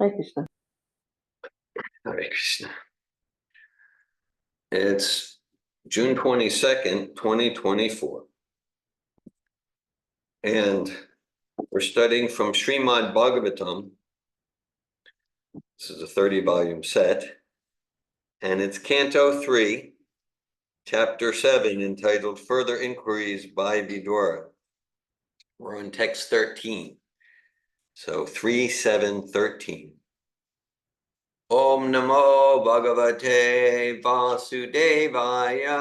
Hare Krishna. Hare Krishna. It's June 22nd, 2024. And we're studying from Srimad Bhagavatam. This is a 30-volume set. And it's Canto 3, Chapter 7, entitled Further Inquiries by Vidura. We're on text 13. So 3, 7, 13. Om Namo Bhagavate Vasudevaya.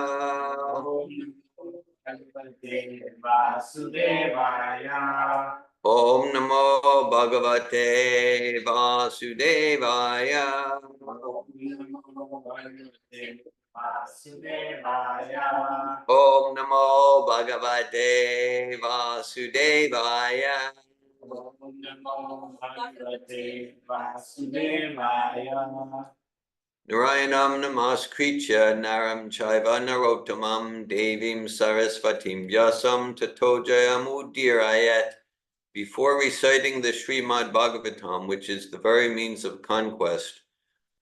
Om Namo Bhagavate Vasudevaya. Om Namo Bhagavate Vasudevaya. Narayanam namaskritya naram chaiva narottamam devim sarasvatim vyasam tato jayamuddirayat. Before reciting the Srimad Bhagavatam, which is the very means of conquest,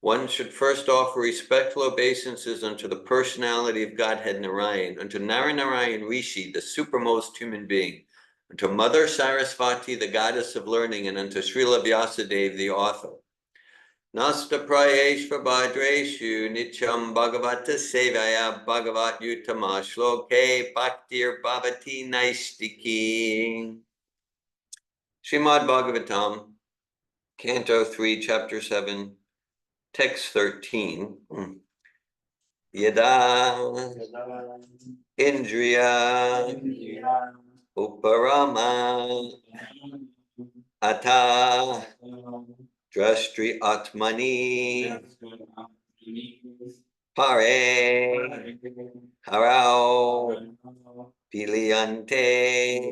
one should first offer respectful obeisances unto the personality of Godhead Narayan, unto Narayan Rishi, the supermost human being, unto Mother Sarasvati, the goddess of learning, and unto Srila Vyasadeva, the author. Nasta prayeshva bhadreshu nityam bhagavata sevaya bhagavat utama shloke bhaktir bhavati naistiki. Srimad Bhagavatam, Canto 3, Chapter 7, Text 13. Yada Indriya Uparama Ata Drashtri Atmani Pare Harao Piliante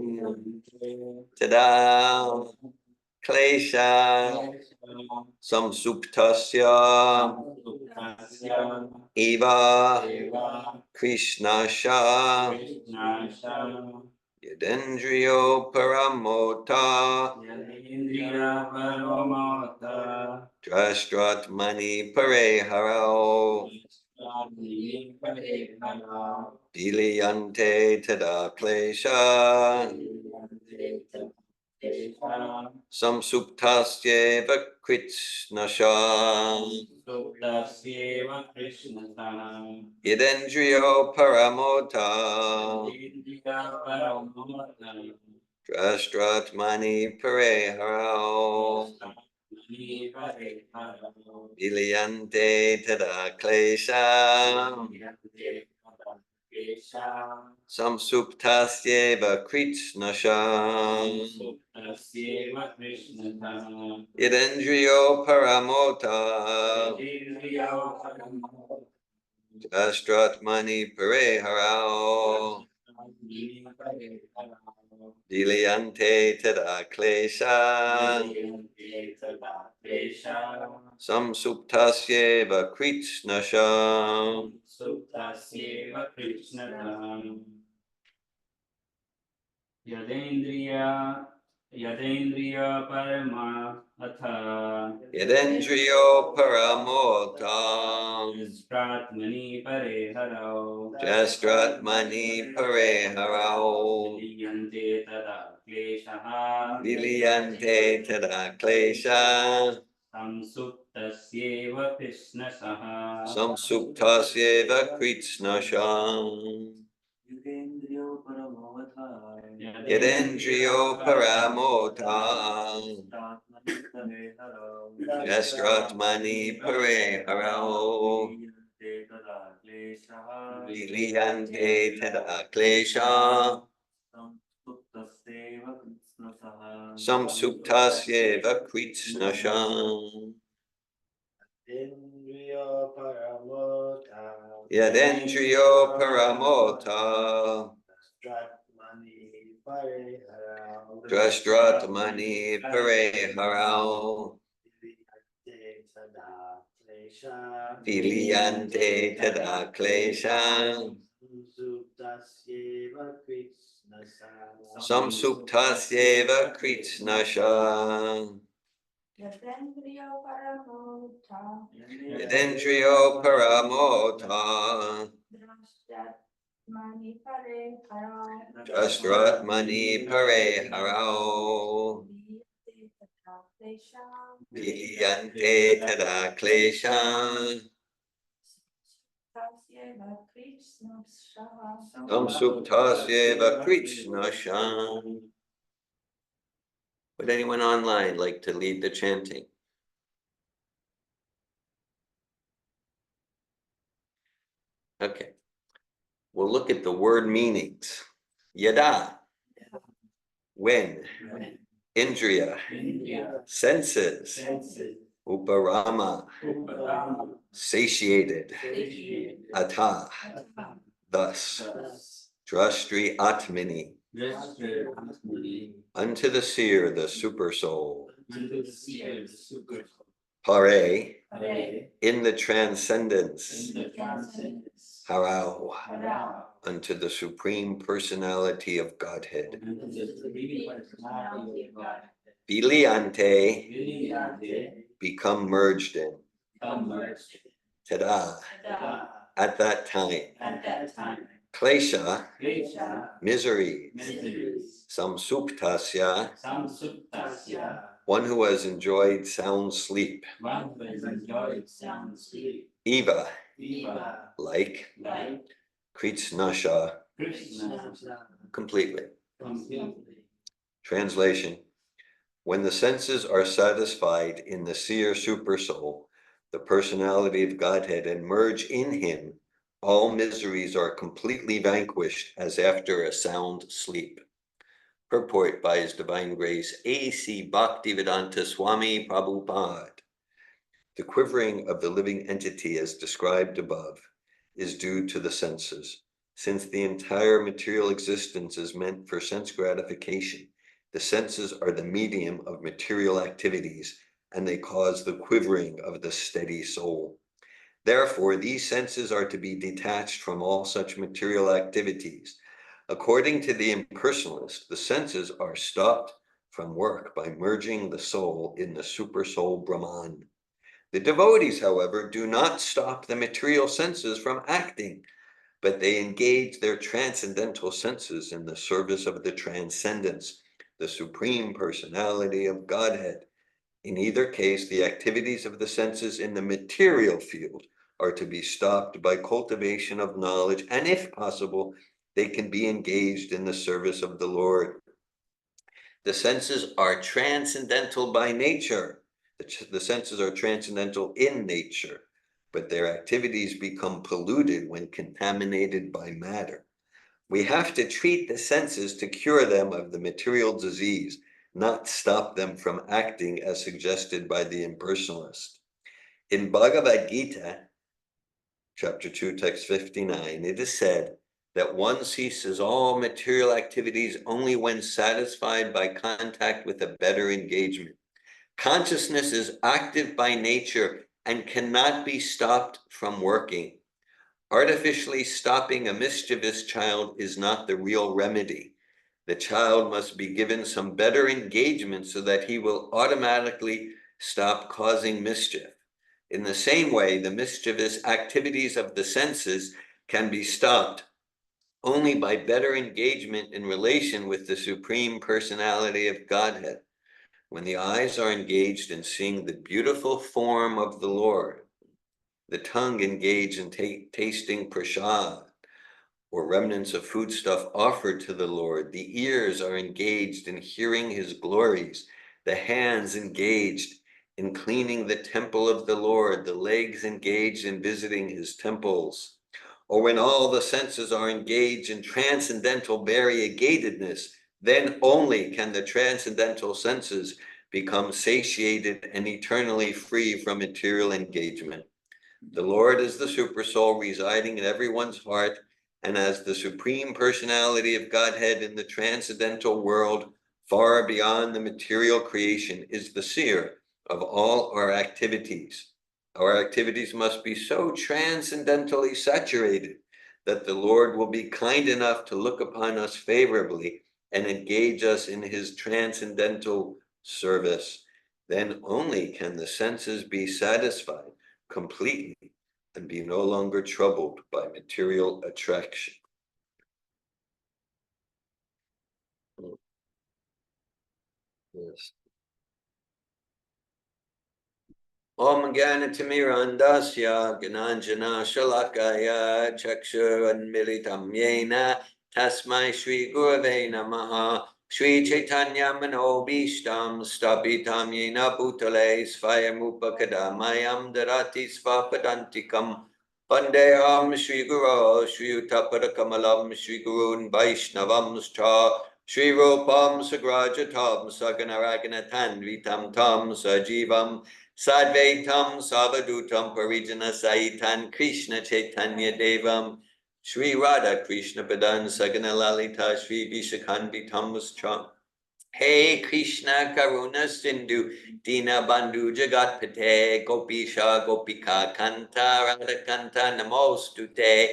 Tada Klesha Samsuptasya Eva Krishnasha Yadendriyo Paramota Drashtratmani Pareharo Diliyante Tada Klesha Samsuptasyeva Kritsnasha Yadendriyo Paramota Drashtratmani Pareharo Diliyante Tada Klesha Samsuptasyeva Kritsnasha Yadendriyo Paramota Drashtratmani Pareharo Diliyante Tada Klesha Samsuptasyeva Kritsnasha. Yadendriya Parama Atha Yadendriyo Paramota Jastratmani Pareharao Jastratmani Pareharo Diliyante Tada Kleshaha Diliyante Tada Klesha Samsuptasyeva Krishnasaha Samsuptasyeva Kritsnasha. Yadendriyo Paramota Jastratmani Pareharo Diliyante Tada Klesha Samsuptasyeva Kritsnasha. Yadendriyo Paramota Drashtratmani Pareharo Diliyante Tada Klesha Samsuptasyeva Kritsnasha. Yadendriyo paramota. Drashratmani pare harao. Viyante tada klesha. Samsuktasyeva Krishna Sham. Would anyone online like to lead the chanting? Okay. We'll look at the word meanings. Yada, when. Indriya, senses. Uparama, satiated. Atha, thus. Drashtri Atmani, unto the seer, the super soul. Pare, in the transcendence. Harao, unto the supreme personality of Godhead. Biliante, become merged in. Tada, at that time. Klesha, misery. Samsuktasya, one who has enjoyed sound sleep. Eva, like. Kritsnasha, completely. Translation. When the senses are satisfied in the seer supersoul, the personality of Godhead, and merge in him, all miseries are completely vanquished as after a sound sleep. Purport by His Divine Grace A.C. Bhaktivedanta Swami Prabhupada. The quivering of the living entity as described above is due to the senses. Since the entire material existence is meant for sense gratification, the senses are the medium of material activities, and they cause the quivering of the steady soul. Therefore, these senses are to be detached from all such material activities. According to the impersonalist, the senses are stopped from work by merging the soul in the supersoul Brahman. The devotees, however, do not stop the material senses from acting, but they engage their transcendental senses in the service of the transcendence, the supreme personality of Godhead. In either case, the activities of the senses in the material field are to be stopped by cultivation of knowledge, and if possible, they can be engaged in the service of the Lord. The senses are transcendental by nature. The senses are transcendental in nature, but their activities become polluted when contaminated by matter. We have to treat the senses to cure them of the material disease, not stop them from acting as suggested by the impersonalist. In Bhagavad Gita, chapter 2, text 59, it is said that one ceases all material activities only when satisfied by contact with a better engagement. Consciousness is active by nature and cannot be stopped from working. Artificially stopping a mischievous child is not the real remedy. The child must be given some better engagement so that he will automatically stop causing mischief. In the same way, the mischievous activities of the senses can be stopped only by better engagement in relation with the Supreme Personality of Godhead. When the eyes are engaged in seeing the beautiful form of the Lord, the tongue engaged in tasting prasad, or remnants of foodstuff offered to the Lord, the ears are engaged in hearing his glories, the hands engaged in cleaning the temple of the Lord, the legs engaged in visiting his temples, or when all the senses are engaged in transcendental variegatedness, then only can the transcendental senses become satiated and eternally free from material engagement. The Lord is the supersoul residing in everyone's heart, and as the supreme personality of Godhead in the transcendental world, far beyond the material creation, is the seer of all our activities. Our activities must be so transcendentally saturated that the Lord will be kind enough to look upon us favorably and engage us in his transcendental service. then only can the senses be satisfied completely and be no longer troubled by material attraction. Yes. Om Gyanatimirandasya Gyananjana Shalakaya Chakshuranmilitam Yena Tasmai Shri Gurave Namaha Shri Chaitanya Manobishtam Stapitam Yena Bhutale Svayamupakadamayam Darati Svapadantikam Vandeham Shri Guru Shri Utapadakamalam Shri Gurun Vaishnavam Scha Shri Rupam Sagrajatam Saganaraganatam Vitam Tam Sajivam Sadvaitam Savadutam Parijana Saitan Krishna Chaitanya Devam Shri Radha Krishna Padan Sagana Lalita Shri Vishakhanvitam Mustra Hey Krishna Karuna Sindhu Dina Bandhu Jagatpate Gopisha Gopika Kanta Radha Kanta Namostute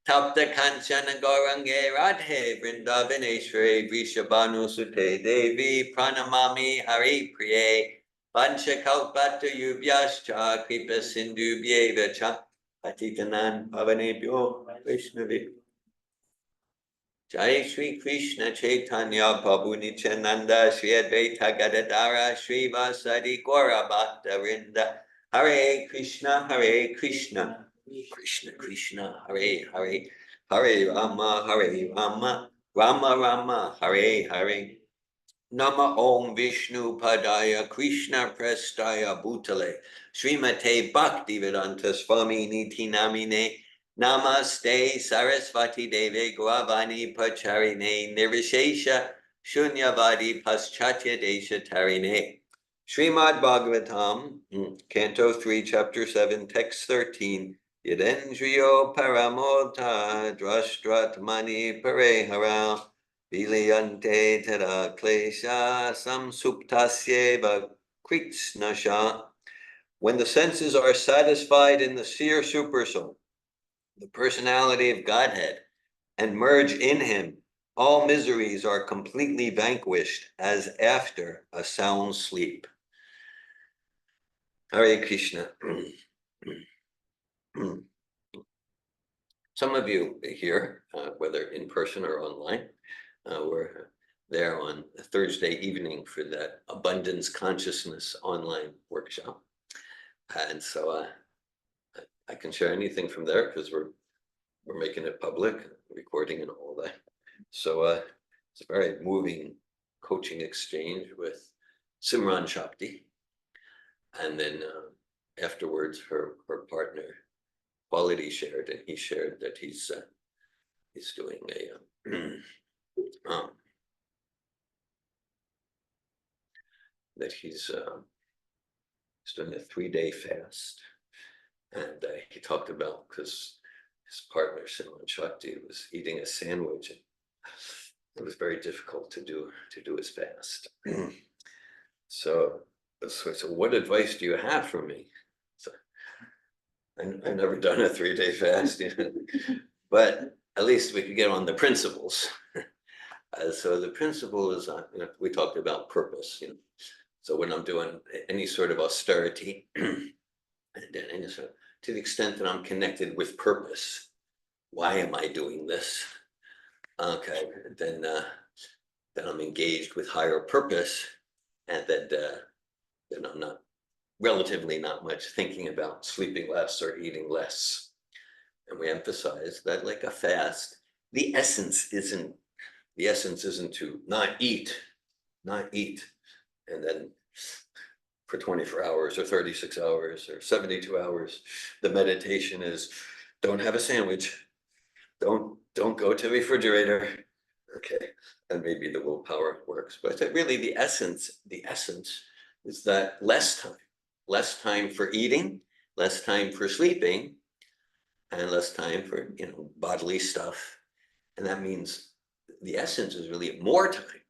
Tapta Kanchana Gaurange Radhe Vrindavaneshwari Vishabhanu Sute Devi Pranamami Hari Priye Panchakalpata Yubhyascha Kripa Sindhubhyeva Cha Patitanan Pavanebhyo Vaishnavi Jai Shri Krishna Chaitanya Prabhu Nityananda Shri Advaita Gadadara Shri Vasadi Gaura Bhakta Vrinda Hare Krishna Krishna Krishna Hare Hare Hare Rama Rama Rama Hare Hare Nama Om Vishnu Padaya Krishna Prestaya Bhutale Srimate Bhaktivedanta Swami Niti Namine Namaste Sarasvati Deve Gravani Pacharine Nirvishesha Shunyavadi Paschatya Desha Tarine Srimad Bhagavatam, Canto 3, Chapter 7, Text 13 Yadendriyo Paramota Drashtrat Mani Parehara Vilayante tada klesha samsuptasyeva kritsnasha. When the senses are satisfied in the seer supersoul, the personality of Godhead, and merge in him, all miseries are completely vanquished as after a sound sleep. Hare Krishna. Some of you here, whether in person or online, were there on a Thursday evening for that Abundance Consciousness online workshop. And so I can share anything from there because we're making it public, recording and all that. So it's a very moving coaching exchange with Simran Shakti. And then afterwards, her partner, Quality, shared, and he shared that he's doing a that he's doing a 3-day fast, and he talked about because his partner Simran Shakti was eating a sandwich, and it was very difficult to do his fast. So what advice do you have for me? So I've never done a 3-day fast, but at least we could get on the principles. So the principle is, we talked about purpose. So when I'm doing any sort of austerity, and to the extent that I'm connected with purpose, why am I doing this? Okay, then I'm engaged with higher purpose, and then I'm not relatively not much thinking about sleeping less or eating less. And we emphasize that, like a fast, the essence isn't to not eat, and then for 24 hours or 36 hours or 72 hours, the meditation is don't have a sandwich, don't go to the refrigerator. Okay, and maybe the willpower works, but really the essence is that less time for eating, less time for sleeping, and less time for bodily stuff. And that means the essence is really more time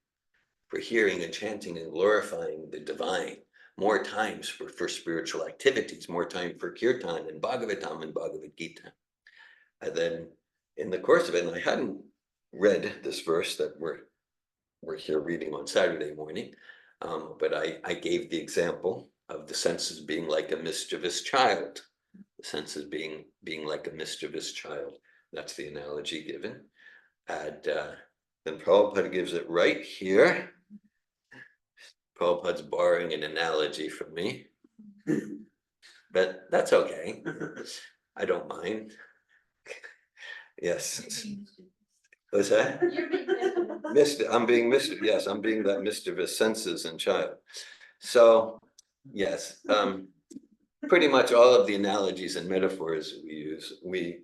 for hearing and chanting and glorifying the divine, more times for spiritual activities, more time for kirtan and bhagavatam and Bhagavad Gita. And then in the course of it, and I hadn't read this verse that we're here reading on Saturday morning, But I gave the example of the senses being like a mischievous child. The senses being like a mischievous child. That's the analogy given. And then Prabhupada gives it right here. Prabhupada's borrowing an analogy from me. But that's okay. I don't mind. Yes. What's that? I'm being mischievous. Yes, I'm being that mischievous senses and child. So, yes, pretty much all of the analogies and metaphors we use, we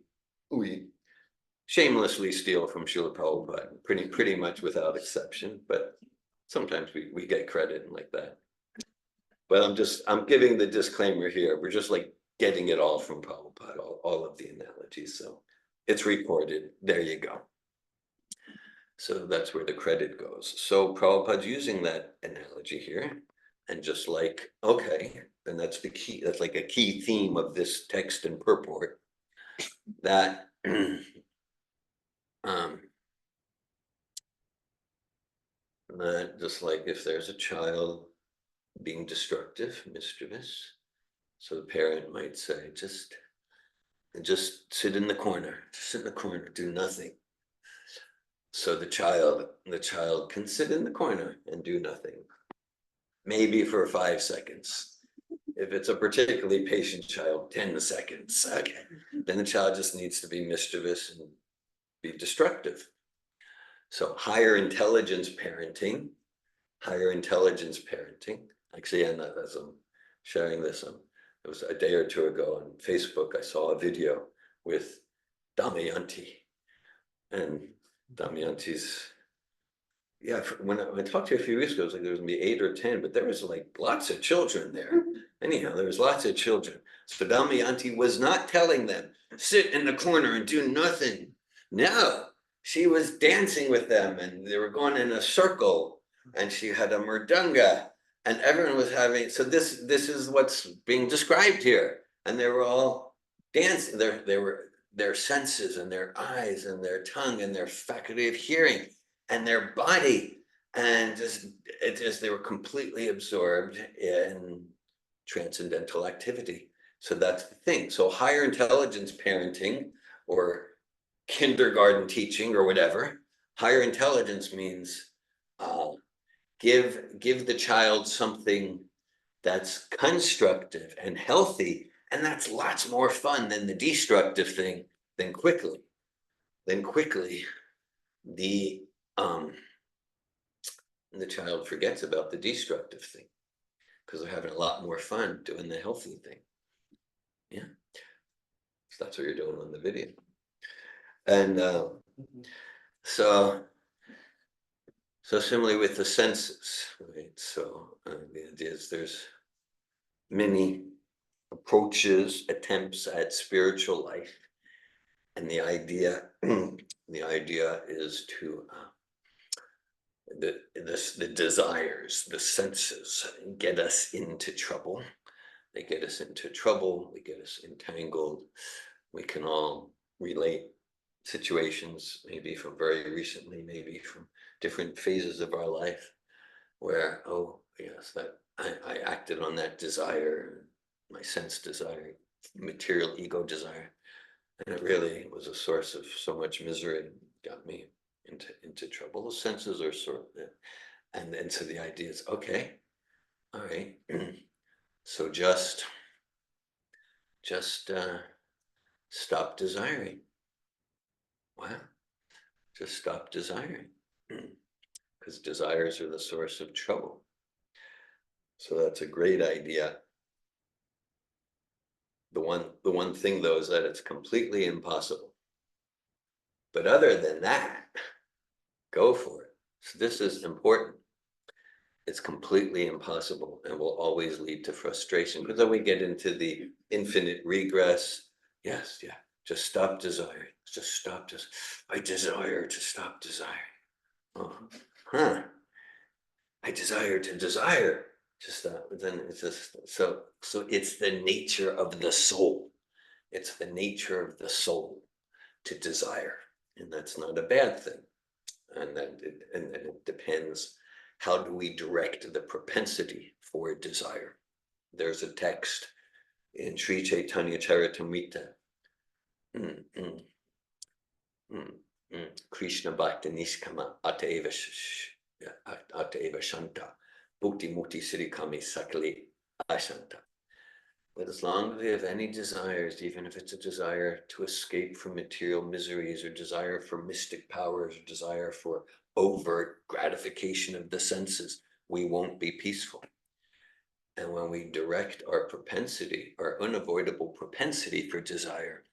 shamelessly steal from Srila Prabhupada, pretty much without exception. But sometimes we get credit like that. But I'm giving the disclaimer here. We're just like getting it all from Prabhupada, all of the analogies. So it's recorded. There you go. So that's where the credit goes. So Prabhupada's using that analogy here. And just like, okay, and that's the key, that's like a key theme of this text and purport, that that just like if there's a child being destructive, mischievous, so the parent might say, just sit in the corner, do nothing. So the child can sit in the corner and do nothing, maybe for 5 seconds. If it's a particularly patient child, 10 seconds. Okay, then the child just needs to be mischievous and be destructive. So higher intelligence parenting. Actually, and as I'm sharing this, it was a day or two ago on Facebook, I saw a video with Damayanti. And Damayanti's, yeah, when I talked to you a few weeks ago, it was like there was gonna be 8 or 10, but there was like lots of children there. Anyhow, there was lots of children. So Damayanti was not telling them, sit in the corner and do nothing. No, she was dancing with them and they were going in a circle and she had a mridanga and everyone was having, so this is what's being described here. And they were all dancing, their senses and their eyes and their tongue and their faculty of hearing and their body, and just they were completely absorbed in transcendental activity. So that's the thing. So higher intelligence parenting or kindergarten teaching or whatever, higher intelligence means give the child something that's constructive and healthy, and that's lots more fun than the destructive thing. Then quickly the child forgets about the destructive thing because they're having a lot more fun doing the healthy thing. Yeah, so that's what you're doing on the video. And so similarly with the senses, right? So the idea is there's many approaches, attempts at spiritual life, and the idea is to the desires, the senses get us into trouble. They get us into trouble, they get us entangled. We can all relate situations, maybe from very recently, maybe from different phases of our life, where, oh yes, that I acted on that desire, my sense desire, material ego desire, and it really was a source of so much misery, got me into trouble. The senses are sort of, and so the idea is, okay, all right, so just stop desiring. Wow, just stop desiring, because desires are the source of trouble. So that's a great idea. The one thing though is that it's completely impossible. But other than that, go for it. So this is important. It's completely impossible and will always lead to frustration, because then we get into the infinite regress. Yes, yeah. Just stop desiring. Just stop. I desire to stop desiring. Oh, huh. I desire to desire to stop. But then it's just so it's the nature of the soul. It's the nature of the soul to desire, and that's not a bad thing. And then it depends how do we direct the propensity for desire? There's a text in Sri Chaitanya Charitamrita. Krishna Bhakti Nishkama Ateva Shanta Bhukti Mukti Sirikami Sakali Ashanta. But as long as we have any desires, even if it's a desire to escape from material miseries or desire for mystic powers or desire for overt gratification of the senses, we won't be peaceful. And when we direct our propensity, our unavoidable propensity for desire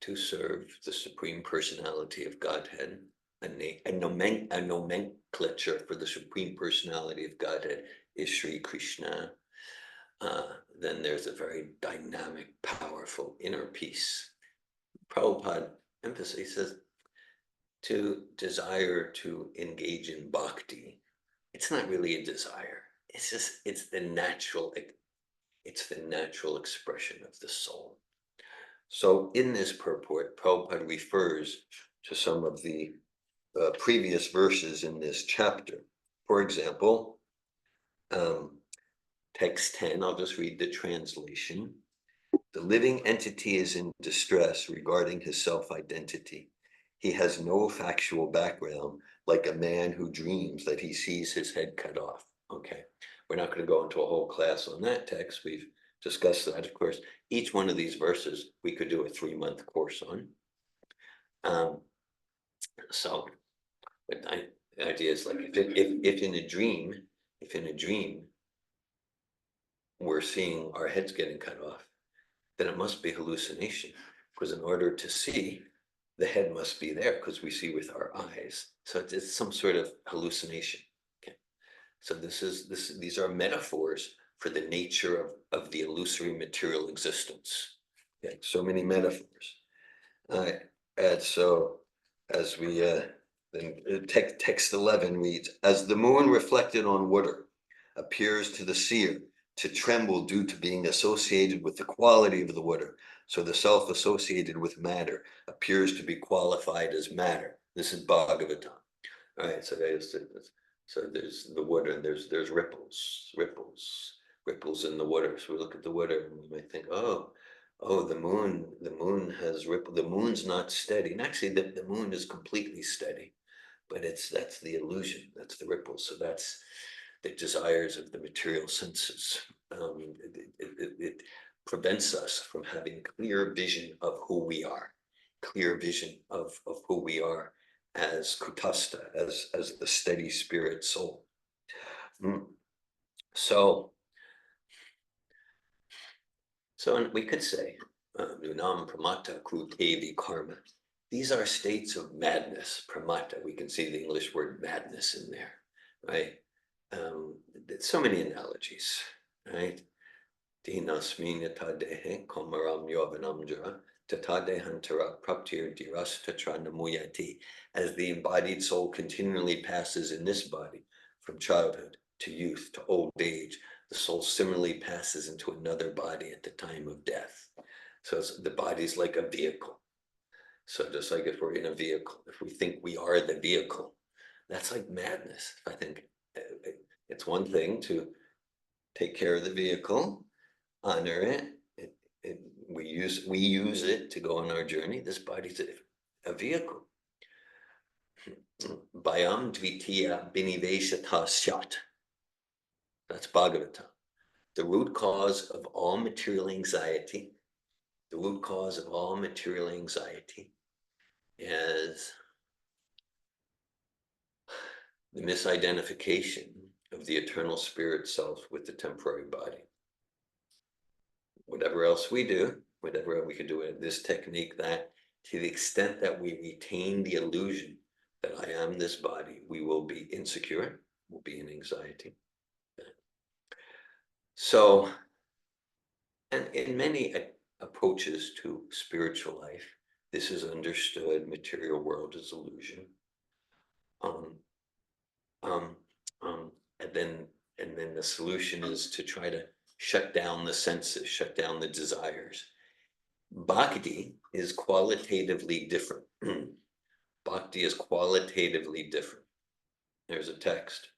to serve the Supreme Personality of Godhead, a nomenclature for the Supreme Personality of Godhead is Sri Krishna, then there's a very dynamic, powerful inner peace. Prabhupada emphasizes to desire to engage in bhakti. It's not really a desire. It's the natural expression of the soul. So in this purport, Prabhupada refers to some of the previous verses in this chapter. For example, text 10, I'll just read the translation. The living entity is in distress regarding his self-identity. He has no factual background, like a man who dreams that he sees his head cut off. Okay, we're not going to go into a whole class on that text. We've discussed that, of course. Each one of these verses we could do a 3-month course on. But the idea is like if in a dream we're seeing our heads getting cut off, then it must be hallucination, because in order to see, the head must be there because we see with our eyes. So it's some sort of hallucination. Okay, so these are metaphors for the nature of the illusory material existence. Okay, so many metaphors. And so as we then text 11 reads, as the moon reflected on water appears to the seer to tremble due to being associated with the quality of the water, so the self associated with matter appears to be qualified as matter. This is Bhagavatam. All right, so there's the water, and there's ripples in the water. So we look at the water and we might think, oh, the moon has ripple. The moon's not steady. And actually the moon is completely steady, but that's the illusion, that's the ripple. So that's the desires of the material senses. It prevents us from having clear vision of who we are, clear vision of who we are as Kutastha, as the steady spirit soul. So we could say, Nunam Pramata Krutevi Karma. These are states of madness, pramata. We can see the English word madness in there, right? So many analogies, right? Dinasminatadehe komaram yovanamjara tatadehantara praptir diras tatranamuyati. As the embodied soul continually passes in this body from childhood to youth to old age, the soul similarly passes into another body at the time of death. So the body's like a vehicle. So just like if we're in a vehicle, if we think we are the vehicle, that's like madness. I think it's one thing to take care of the vehicle, honor it. We use it to go on our journey. This body's a vehicle. Bayam dvitiya biniveshata syat. That's Bhagavatam. The root cause of all material anxiety, is the misidentification of the eternal spirit self with the temporary body. Whatever else we do, whatever we could do in this technique, that to the extent that we retain the illusion that I am this body, we will be insecure, we'll be in anxiety. So, and in many approaches to spiritual life, this is understood. Material world is illusion. And then the solution is to try to shut down the senses, shut down the desires. Bhakti is qualitatively different. Bhakti is qualitatively different. There's a text.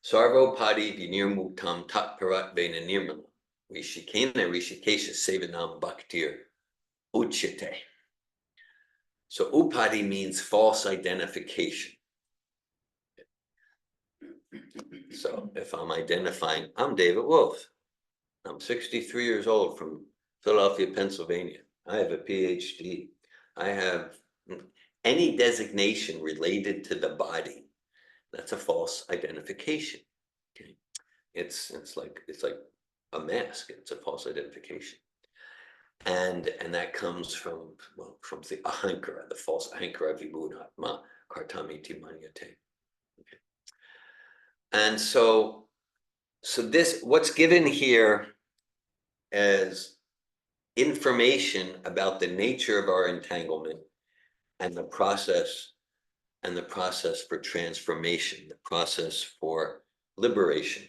Sarvo padi vinir muktam tat parat vena nirmala. Rishikena rishikesha sevanam bhaktir uchyate. So upadi means false identification. So if I'm identifying, I'm David Wolf. I'm 63 years old from Philadelphia, Pennsylvania. I have a PhD. I have any designation related to the body. That's a false identification. Okay. It's like a mask. It's a false identification. And that comes from the ahankara, the false ahankara vibhunatma kartamiti manyate. Okay. And so this, what's given here as information about the nature of our entanglement and the process for transformation, the process for liberation.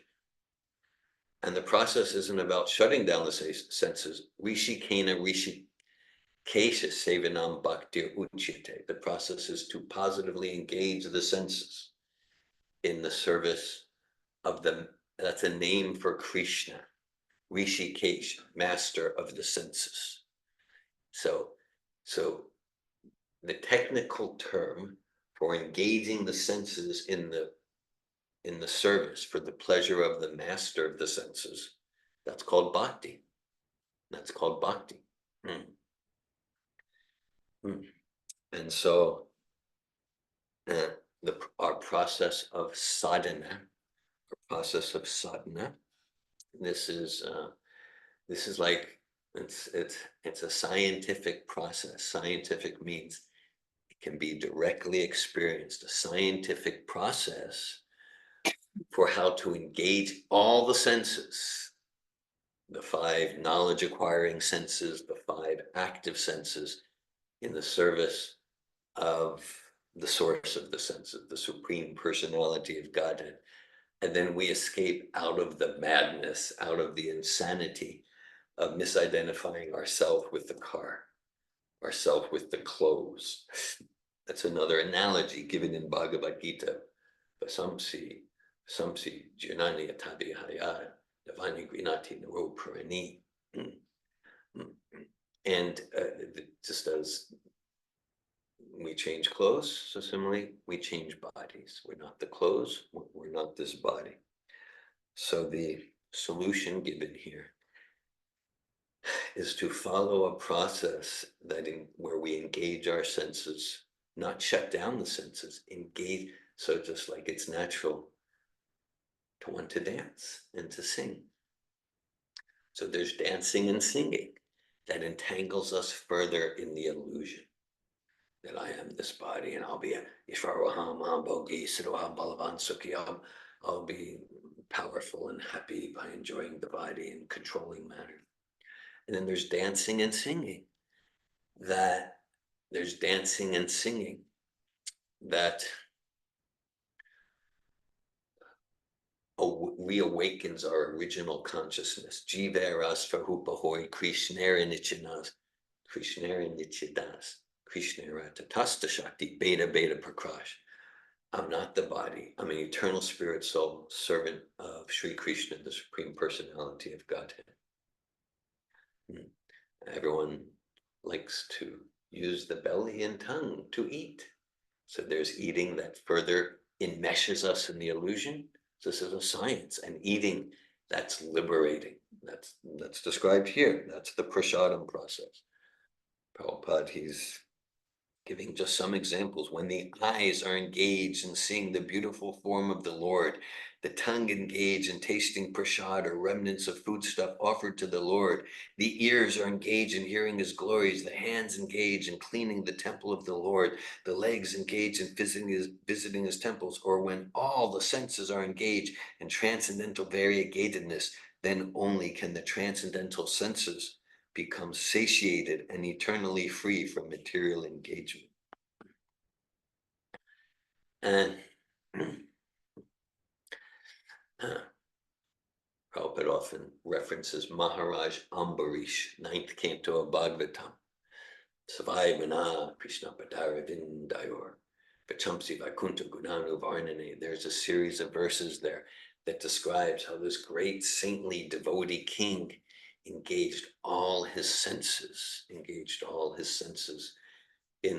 And the process isn't about shutting down the senses. Rishikena rishikesha sevanam bhaktir uchyate. The process is to positively engage the senses in the service of them. That's a name for Krishna. Rishikesh, master of the senses. So the technical term for engaging the senses in the service for the pleasure of the master of the senses, that's called bhakti. That's called bhakti. And so our process of sadhana, this is like, it's a scientific process. Scientific means it can be directly experienced, a scientific process for how to engage all the senses, the 5 knowledge acquiring senses, the 5 active senses, in the service of the source of the senses, the supreme personality of Godhead. And then we escape out of the madness, out of the insanity of misidentifying ourselves with the car, ourselves with the clothes. That's another analogy given in Bhagavad Gita. Samsi Janani Atabi Haya Devani Grinati Naro Purani. And just as we change clothes, so similarly, we change bodies. We're not the clothes, we're not this body. So the solution given here is to follow a process where we engage our senses, not shut down the senses, engage. So just like it's natural to want to dance and to sing. So there's dancing and singing that entangles us further in the illusion that I am this body and I'll be I'll be powerful and happy by enjoying the body in controlling matter. And then there's dancing and singing that reawakens our original consciousness. Jiveras Farupahoi Krishnera Nichinas, Krishnera Nichidas, Krishnera Tatasta Shakti, Beta Prakrash. I'm not the body. I'm an eternal spirit soul, servant of Sri Krishna, the Supreme Personality of Godhead. Everyone likes to use the belly and tongue to eat. So there's eating that further enmeshes us in the illusion. This is a science, and eating that's liberating. That's described here. That's the prasadam process. Prabhupada, he's giving just some examples. When the eyes are engaged in seeing the beautiful form of the Lord, the tongue engaged in tasting prasad or remnants of foodstuff offered to the Lord, the ears are engaged in hearing his glories, the hands engaged in cleaning the temple of the Lord, the legs engaged in visiting his temples, or when all the senses are engaged in transcendental variegatedness, then only can the transcendental senses become satiated and eternally free from material engagement. And Prabhupada often references Maharaj Ambarish, 9th canto of Bhagavatam. Savai Mana Krishna Padara Vindayor Pachamsi Vaikuntha Gunanu Varnane. There's a series of verses there that describes how this great saintly devotee king engaged all his senses in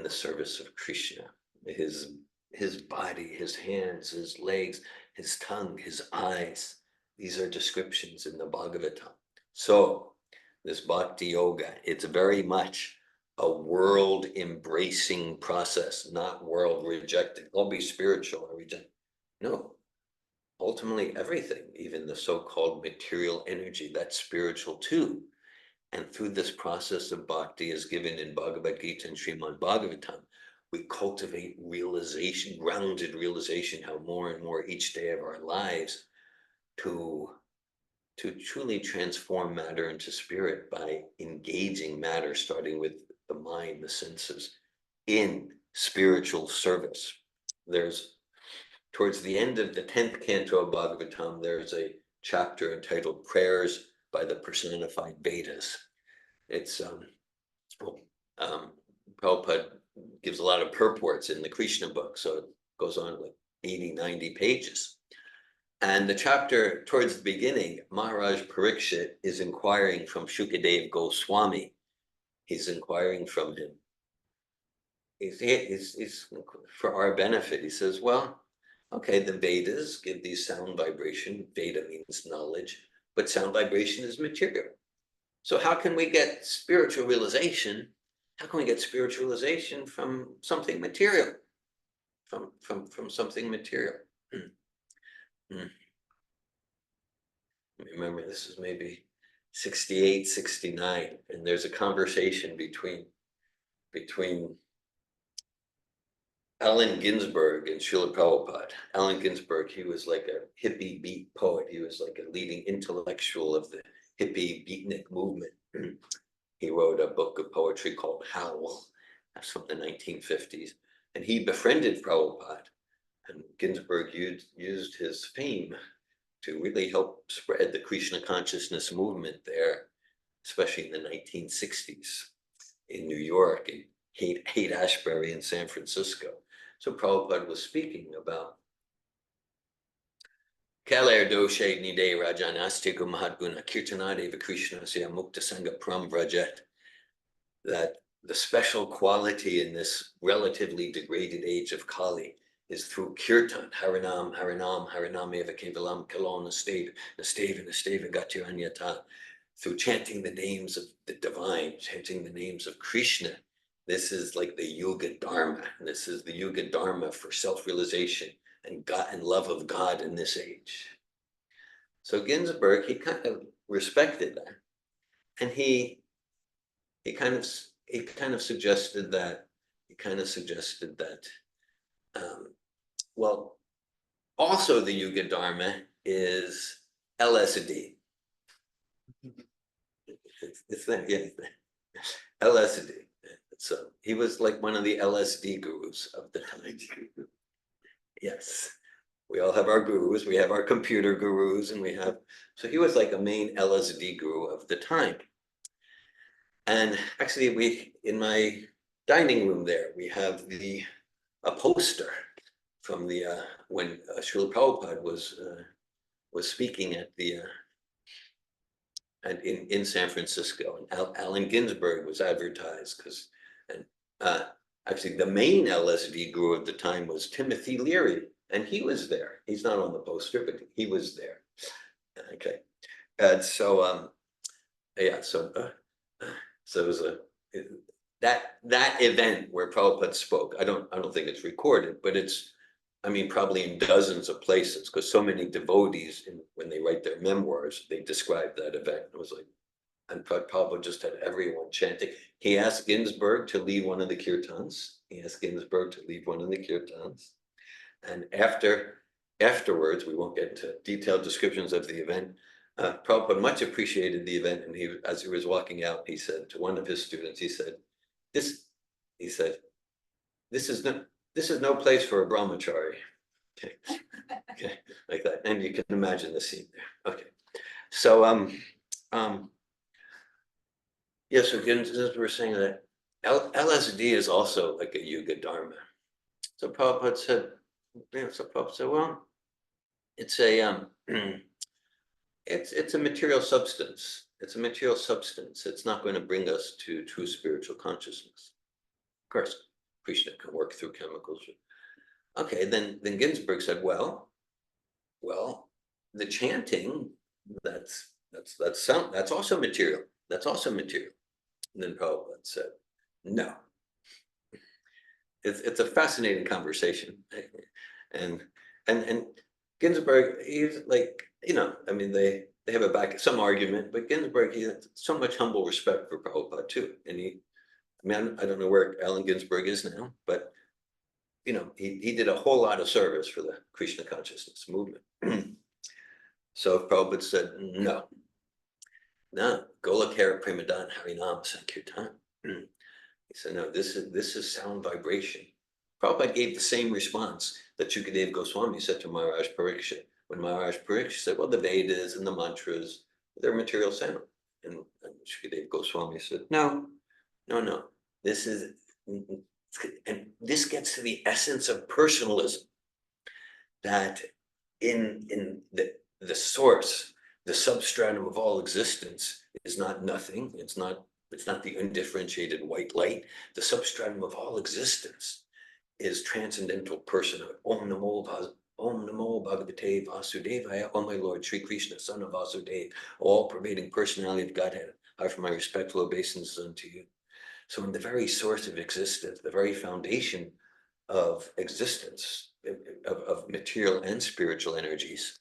the service of Krishna. His body, his hands, his legs, his tongue, his eyes. These are descriptions in the Bhagavatam. So this bhakti yoga, it's very much a world embracing process, not world rejecting. I'll be spiritual or reject. No, ultimately everything, even the so-called material energy, that's spiritual too. And through this process of bhakti as given in Bhagavad Gita and Srimad Bhagavatam, we cultivate realization, grounded realization, how more and more each day of our lives to truly transform matter into spirit by engaging matter, starting with the mind, the senses, in spiritual service. There's, towards the end of the 10th canto of Bhagavatam, there's a chapter entitled Prayers by the Personified Vedas. It's, Prabhupada gives a lot of purports in the Krishna book, so it goes on like 80, 90 pages. And the chapter towards the beginning, Maharaj Parikshit is inquiring from Shukadev Goswami. He's inquiring from him. He's for our benefit. He says, well, okay, the Vedas give these sound vibration. Veda means knowledge, but sound vibration is material. So how can we get spiritual realization? How can we get spiritual realization from something material? From something material. Remember, this is maybe 68, 69, and there's a conversation between Allen Ginsberg and Srila Prabhupada. Allen Ginsberg, he was like a hippie beat poet. He was like a leading intellectual of the hippie beatnik movement. He wrote a book of poetry called Howl. That's from the 1950s. And he befriended Prabhupada. And Ginsberg used his fame to really help spread the Krishna consciousness movement there, especially in the 1960s in New York and Haight-Ashbury in San Francisco. So Prabhupada was speaking about Kaler doshe nide rajanastiku mahadguna kirtanadeva krishnasya mukta sangha pram vrajet, that the special quality in this relatively degraded age of Kali is through kirtan, harinam, harinam, harinam eva kevalam kalon nasteva, nasteva, nasteva gatiranyata, through chanting the names of the divine, chanting the names of Krishna. This is like the Yuga Dharma. This is the Yuga Dharma for self-realization and God and love of God in this age. So Ginsberg, he kind of respected that. And he kind of suggested that, well, also the Yuga Dharma is LSD. It's there, yeah. LSD. So he was like one of the LSD gurus of the time. Yes, we all have our gurus. We have our computer gurus, and we have. So he was like a main LSD guru of the time. And actually, we in my dining room there, we have a poster from the when Srila Prabhupada was speaking at the in San Francisco, and Allen Ginsberg was advertised because, and actually the main LSD guru at the time was Timothy Leary, and he was there. He's not on the poster, but he was there. Okay, and so yeah, so it was that event where Prabhupada spoke. I don't think it's recorded, but it's, I mean, probably in dozens of places, because so many devotees, when they write their memoirs, they describe that event. It was like, and Prabhupada just had everyone chanting. He asked Ginsberg to lead one of the kirtans. And afterwards, we won't get into detailed descriptions of the event. Prabhupada much appreciated the event, and as he was walking out, he said to one of his students, he said, this is no place for a brahmachari. Okay, okay, like that. And you can imagine the scene there. Okay. So yeah, so again, as we're saying that LSD is also like a Yuga Dharma. So Prabhupada said, well, it's a it's a material substance. It's a material substance. It's not going to bring us to true spiritual consciousness. Of course, Krishna can work through chemicals. Okay, then Ginsburg said, well, the chanting, that's sound, that's also material. That's also material. And then Prabhupada said, no. It's a fascinating conversation. And Ginsburg, he's like, I mean, they have a back some argument, but Ginsburg, he had so much humble respect for Prabhupada too. And I don't know where Allen Ginsburg is now, but he did a whole lot of service for the Krishna consciousness movement. So Prabhupada said, no, Golakara Premadan Harinam Sankirtan. He said, no, this is sound vibration. Prabhupada gave the same response that Shukadeva Goswami said to Maharaj Parikshit. When Maharaj Parikshit said, well, the Vedas and the mantras, they're material sound. And Shukadeva Goswami said, no. This is, and this gets to the essence of personalism, that in the source, the substratum of all existence is not nothing. It's not the undifferentiated white light. The substratum of all existence is transcendental personhood. Om Namo Bhagavate Vasudevaya. Oh my Lord, Sri Krishna, son of Vasudeva, all pervading personality of Godhead, I offer my respectful obeisances unto you. So in the very source of existence, the very foundation of existence, of material and spiritual energies,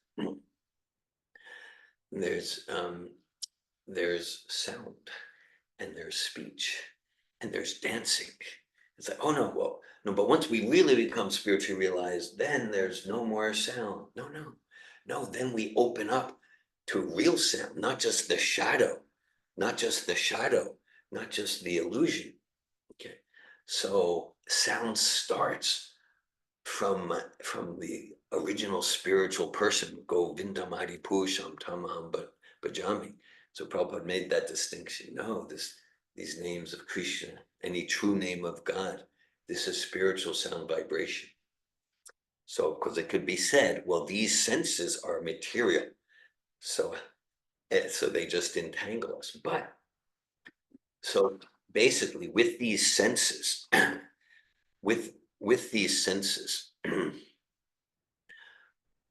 there's sound, and there's speech, and there's dancing. It's like, oh no, but once we really become spiritually realized, then there's no more sound. No, then we open up to real sound, not just the shadow, not just the illusion. Okay, so sound starts from the original spiritual person, Govinda Mari Pusham Tamam Bhajami. So Prabhupada made that distinction. No, these names of Krishna, any true name of God, this is spiritual sound vibration. So, because it could be said, well, these senses are material, so they just entangle us. But so basically, with these senses, with these senses,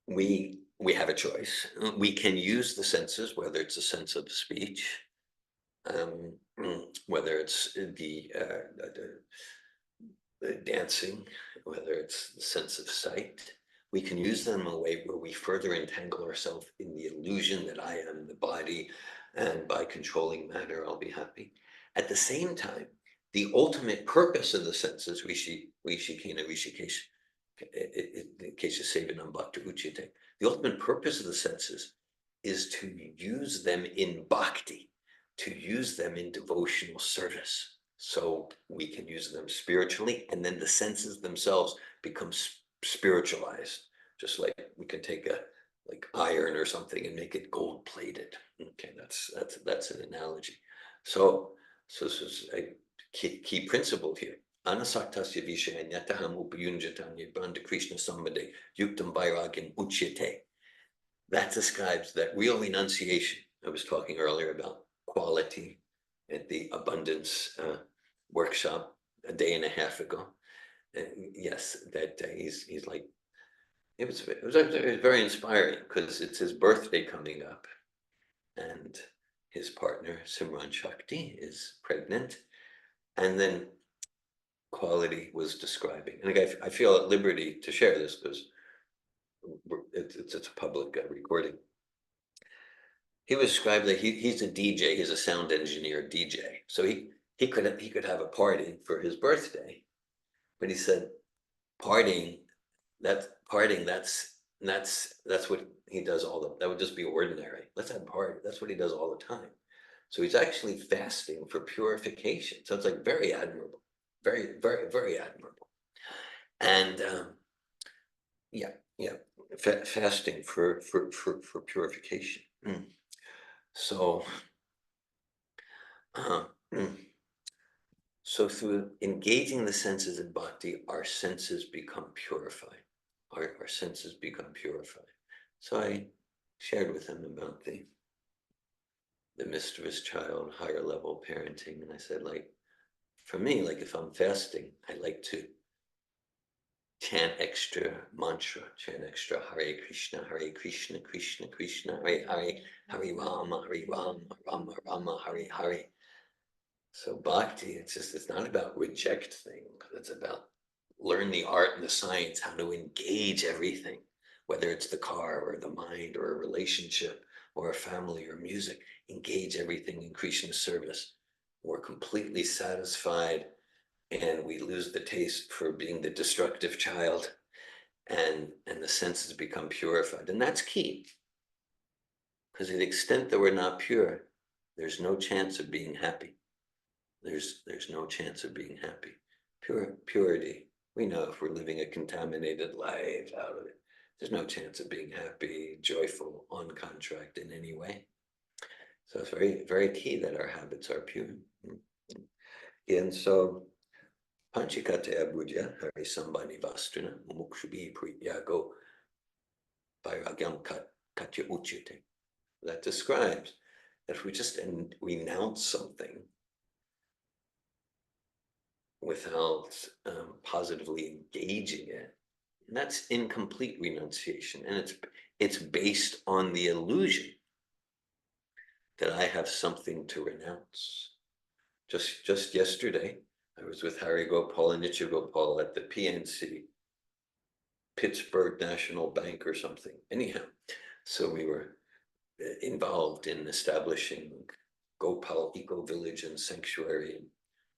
we have a choice. We can use the senses, whether it's a sense of speech, whether it's the dancing, whether it's the sense of sight. We can use them in a way where we further entangle ourselves in the illusion that I am the body, and by controlling matter, I'll be happy. At the same time, the ultimate purpose of the senses, Rishikena Rishikesh, the ultimate purpose of the senses is to use them in bhakti, to use them in devotional service. So we can use them spiritually, and then the senses themselves become spiritualized. Just like we can take like iron or something and make it gold plated. Okay, that's an analogy. So this is a key principle here. Anasaktasya vishaya nyataham upayunjatan nibbanda Krishna sambade yuktam vairagyan uchyate. That describes that real renunciation I was talking earlier about, quality at the abundance workshop a day and a half ago. Yes, that he's like, it was very inspiring, because it's his birthday coming up, and his partner Simran Shakti is pregnant, and then quality was describing, and I feel at liberty to share this because it's a public recording. He was described that he's a DJ, he's a sound engineer DJ. So he could have a party for his birthday, but he said, partying, that's what he does that would just be ordinary. Let's have a party. That's what he does all the time. So he's actually fasting for purification. So it's like very admirable, very, very, very admirable. And fasting for purification. So So through engaging the senses in bhakti, our senses become purified. Our senses become purified. So I shared with him about the mischievous child, higher level parenting. And I said, like, for me, like if I'm fasting, I like to chant extra mantra, chant extra Hare Krishna, Krishna Krishna, Hare Hare, Hare Rama, Rama Rama, Hare Hare. So bhakti, it's not about reject things. It's about learn the art and the science, how to engage everything, whether it's the car or the mind or a relationship or a family or music, engage everything in Krishna's service. We're completely satisfied and we lose the taste for being the destructive child, and the senses become purified. And that's key. Because to the extent that we're not pure, there's no chance of being happy. There's no chance of being happy. Purity. We know if we're living a contaminated life out of it, there's no chance of being happy, joyful, on contract in any way. So it's very, very key that our habits are pure. And so Panchikate Abhujya, Hari Sambhani Vastrana, Mukshubi Priyago, Vairagyam Katya Uchite. That describes that if we just renounce something without positively engaging it, and that's incomplete renunciation. And it's based on the illusion that I have something to renounce. Just yesterday, I was with Hari Gopal and Nitya Gopal at the PNC, Pittsburgh National Bank or something. Anyhow, so we were involved in establishing Gopal Eco Village and Sanctuary, and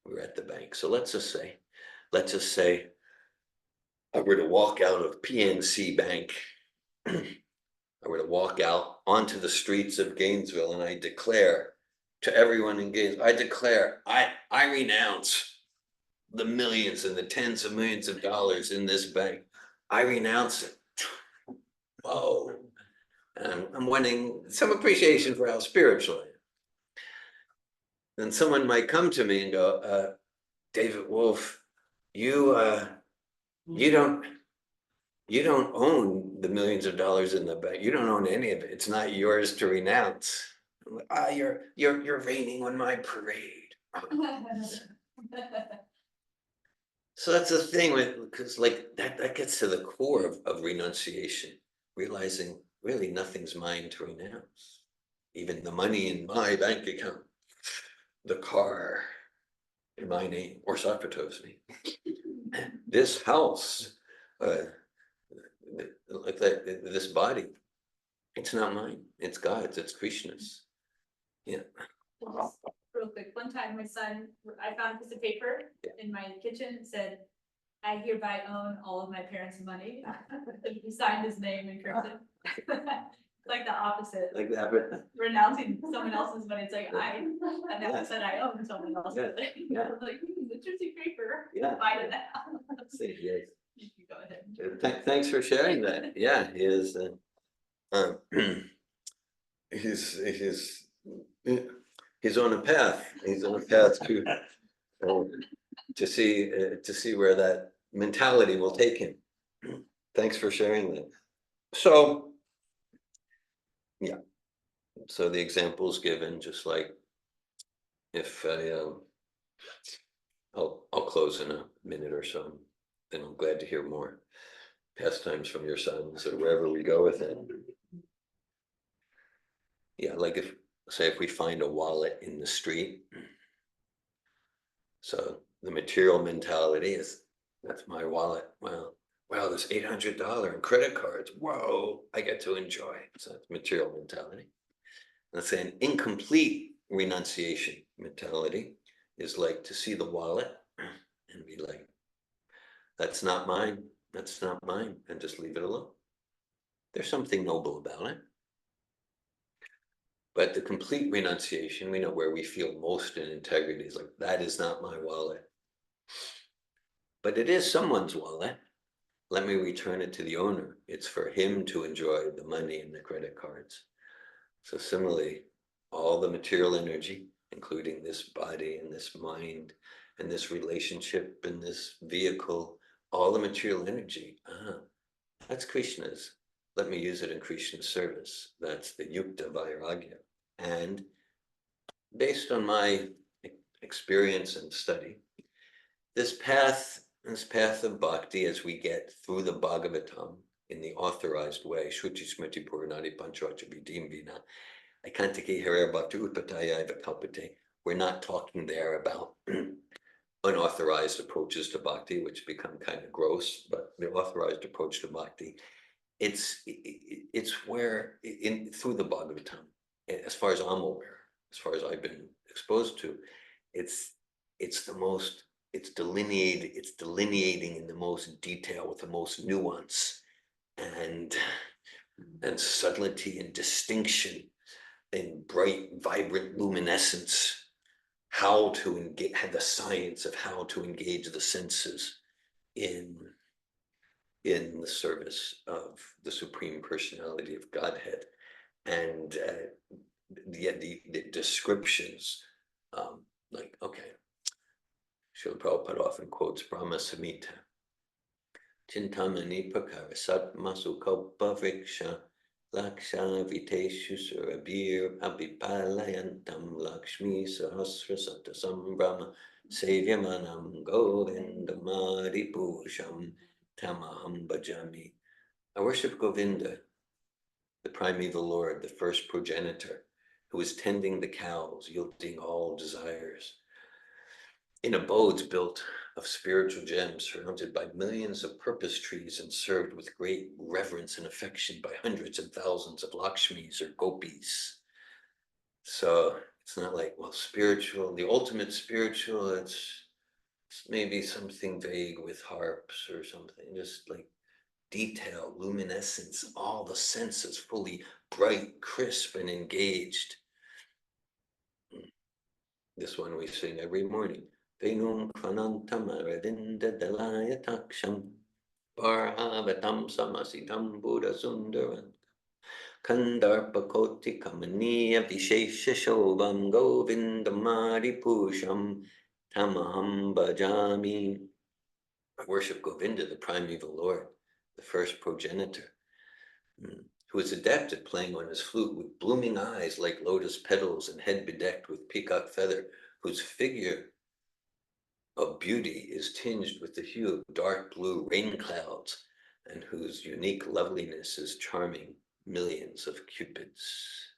we were at the bank. So let's just say I were to walk out of PNC Bank, I were to walk out onto the streets of Gainesville, and I declare to everyone in Gainesville, I declare, I renounce the millions and the tens of millions of dollars in this bank. I renounce it. Whoa. And I'm wanting some appreciation for how spiritual I am. Then someone might come to me and go, David Wolf, you don't own the millions of dollars in the bank. You don't own any of it. It's not yours to renounce. I'm like, you're raining on my parade. So that's the thing because like that gets to the core of renunciation, realizing really nothing's mine to renounce. Even the money in my bank account, the car in my name or Sarpato's name, this house, like this body, it's not mine. It's God's. It's Krishna's. Yeah. Real quick, one time my son, I found a piece of paper in my kitchen, it said, I hereby own all of my parents' money. He signed his name and cursive. Like the opposite. Like that. Renouncing someone else's money, it's like I announced that I own someone else's money. Yeah. I was like, interesting paper. Yeah. Buy it now. See, yes. You can go ahead. Thanks for sharing that. Yeah, he's on a path. He's on a path to see where that mentality will take him. Thanks for sharing that. So, yeah. So the examples given, just like if I'll close in a minute or so, and I'm glad to hear more pastimes from your sons or wherever we go with it. Yeah, like if we find a wallet in the street, so the material mentality is, that's my wallet. Wow, there's $800 in credit cards. Whoa, I get to enjoy. So that's material mentality. Let's say an incomplete renunciation mentality is like to see the wallet and be like, that's not mine. That's not mine, and just leave it alone. There's something noble about it. But the complete renunciation, we know where we feel most in integrity is like, that is not my wallet. But it is someone's wallet. Let me return it to the owner. It's for him to enjoy the money and the credit cards. So similarly, all the material energy, including this body and this mind and this relationship and this vehicle, all the material energy. That's Krishna's. Let me use it in Krishna's service. That's the Yukta Vairagya. And based on my experience and study, this path of bhakti, as we get through the Bhagavatam in the authorized way, Shruti Smriti Puranadi Pancharacha Vidim Vina, Aikantiki Hare Bhakti Utpataya Kalpate. We're not talking there about unauthorized approaches to bhakti, which become kind of gross, but the authorized approach to bhakti, it's where through the Bhagavatam, as far as I'm aware, as far as I've been exposed to, it's delineating in the most detail with the most nuance and subtlety and distinction and bright, vibrant luminescence, how to engage, the science of how to engage the senses in the service of the Supreme Personality of Godhead. And the descriptions, like, okay, Srila Prabhupada often quotes Brahma Samhita, Chintamani Prakara Satmasu Kalpa Vriksha Laksha Viteshu Surabir Abhipalayantam Lakshmi Sahasra Satasam Brahma Sevyamanam Govindamadi Pusham Tamaham Bhajami. I worship Govinda, the primeval Lord, the first progenitor, who is tending the cows, yielding all desires, in abodes built of spiritual gems, surrounded by millions of purpose trees and served with great reverence and affection by hundreds and thousands of Lakshmis or gopis. So it's not like, well, spiritual, the ultimate spiritual, it's maybe something vague with harps or something, just like detail, luminescence, all the senses fully bright, crisp, and engaged. This one we sing every morning. Venum kvanantam aravinda dalaya taksham parhavatam samasitam buddha sundaran kandarpa koti kamaniya vishesha shobham govindamadi pusham tamaham bhajami. I worship Govinda, the primeval Lord, the first progenitor, who is adept at playing on his flute with blooming eyes like lotus petals and head bedecked with peacock feather, whose figure of beauty is tinged with the hue of dark blue rain clouds, and whose unique loveliness is charming millions of cupids.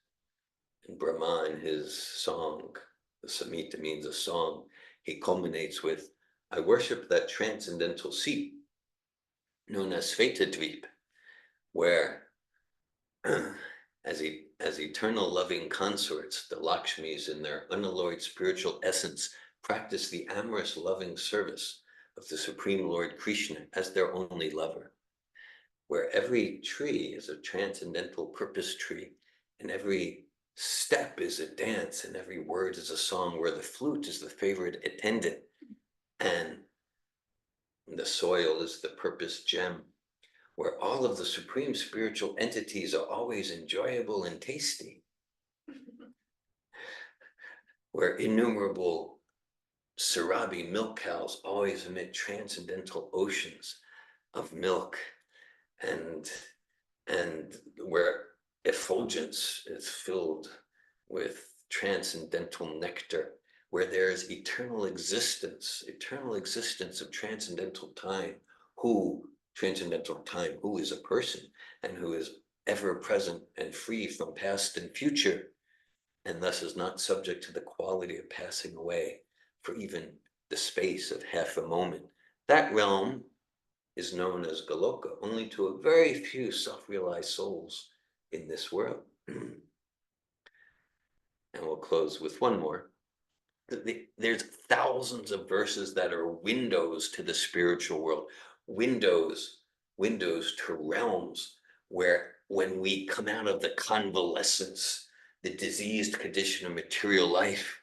And Brahma, in his song, the Samhita means a song, he culminates with, I worship that transcendental seat known as Svetadvip, where as eternal loving consorts, the Lakshmis in their unalloyed spiritual essence practice the amorous loving service of the Supreme Lord Krishna as their only lover, where every tree is a transcendental purpose tree, and every step is a dance, and every word is a song, where the flute is the favorite attendant, and the soil is the purpose gem, where all of the supreme spiritual entities are always enjoyable and tasty, where innumerable Sarabi milk cows always emit transcendental oceans of milk, and where effulgence is filled with transcendental nectar, where there is eternal existence of transcendental time, who is a person and who is ever present and free from past and future, and thus is not subject to the quality of passing away for even the space of half a moment. That realm is known as Goloka, only to a very few self-realized souls in this world. And we'll close with one more. There's thousands of verses that are windows to the spiritual world, windows to realms where, when we come out of the convalescence, the diseased condition of material life,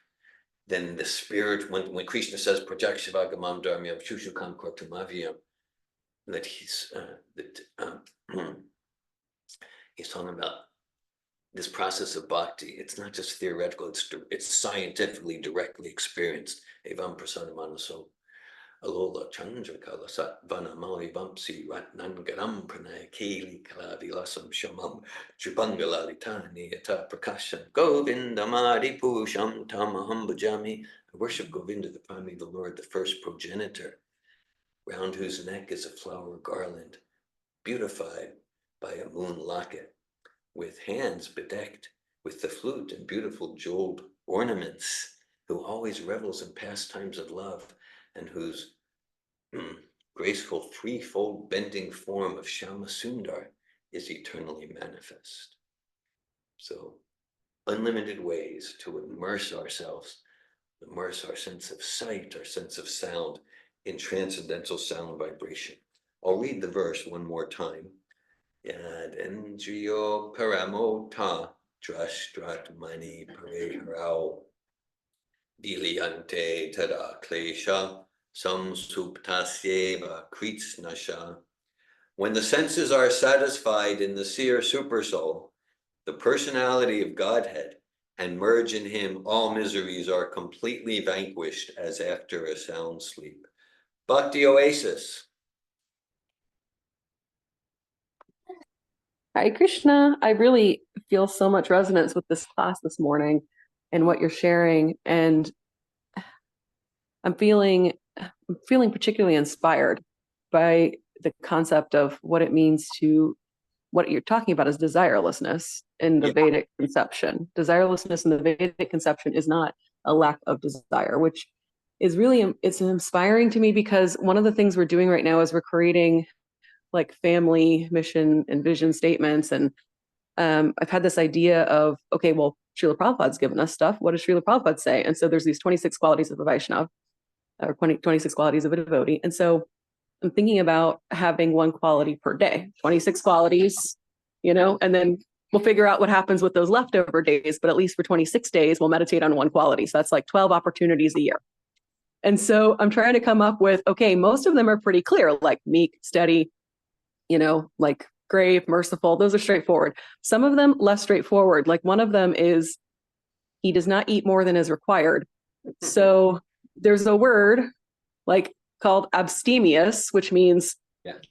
then the spirit, when Krishna says Prajakshavagamam Dharmyam Shushukam Kortumaviyam, that he's talking about this process of bhakti, it's not just theoretical, it's scientifically directly experienced. Evam prasana manaso alola chandra kala satvana mali vamsi ratnangaram pranay keli kalavilasam shamam tribangalalitani yata prakasham Govinda madi pusham tamaham bhajami. I worship Govinda, the primary, the Lord, the first progenitor, round whose neck is a flower garland, beautified by a moon locket, with hands bedecked with the flute and beautiful jeweled ornaments, who always revels in pastimes of love, and whose graceful threefold bending form of Shama Sundar is eternally manifest. So, unlimited ways to immerse ourselves, immerse our sense of sight, our sense of sound, in transcendental sound vibration. I'll read the verse one more time. Yadendriyo paramota drashtrat mani pareharao diliante tada klesha samsuptasyeva kritsnasha. When the senses are satisfied in the seer supersoul, the personality of Godhead, and merge in him, all miseries are completely vanquished as after a sound sleep. Bhakti Oasis. Hare Krishna. I really feel so much resonance with this class this morning and what you're sharing. And I'm feeling particularly inspired by the concept of what it means to, what you're talking about is desirelessness in the Vedic conception. Desirelessness in the Vedic conception is not a lack of desire, which is really, it's inspiring to me, because one of the things we're doing right now is we're creating like family mission and vision statements. And I've had this idea of, okay, well, Srila Prabhupada's given us stuff. What does Srila Prabhupada say? And so there's these 26 qualities of a Vaishnava, or 26 qualities of a devotee. And so I'm thinking about having one quality per day, 26 qualities, and then we'll figure out what happens with those leftover days. But at least for 26 days, we'll meditate on one quality. So that's like 12 opportunities a year. And so I'm trying to come up with, okay, most of them are pretty clear, like meek, steady, like grave, merciful. Those are straightforward. Some of them less straightforward. Like one of them is, he does not eat more than is required. So there's a word like called abstemious, which means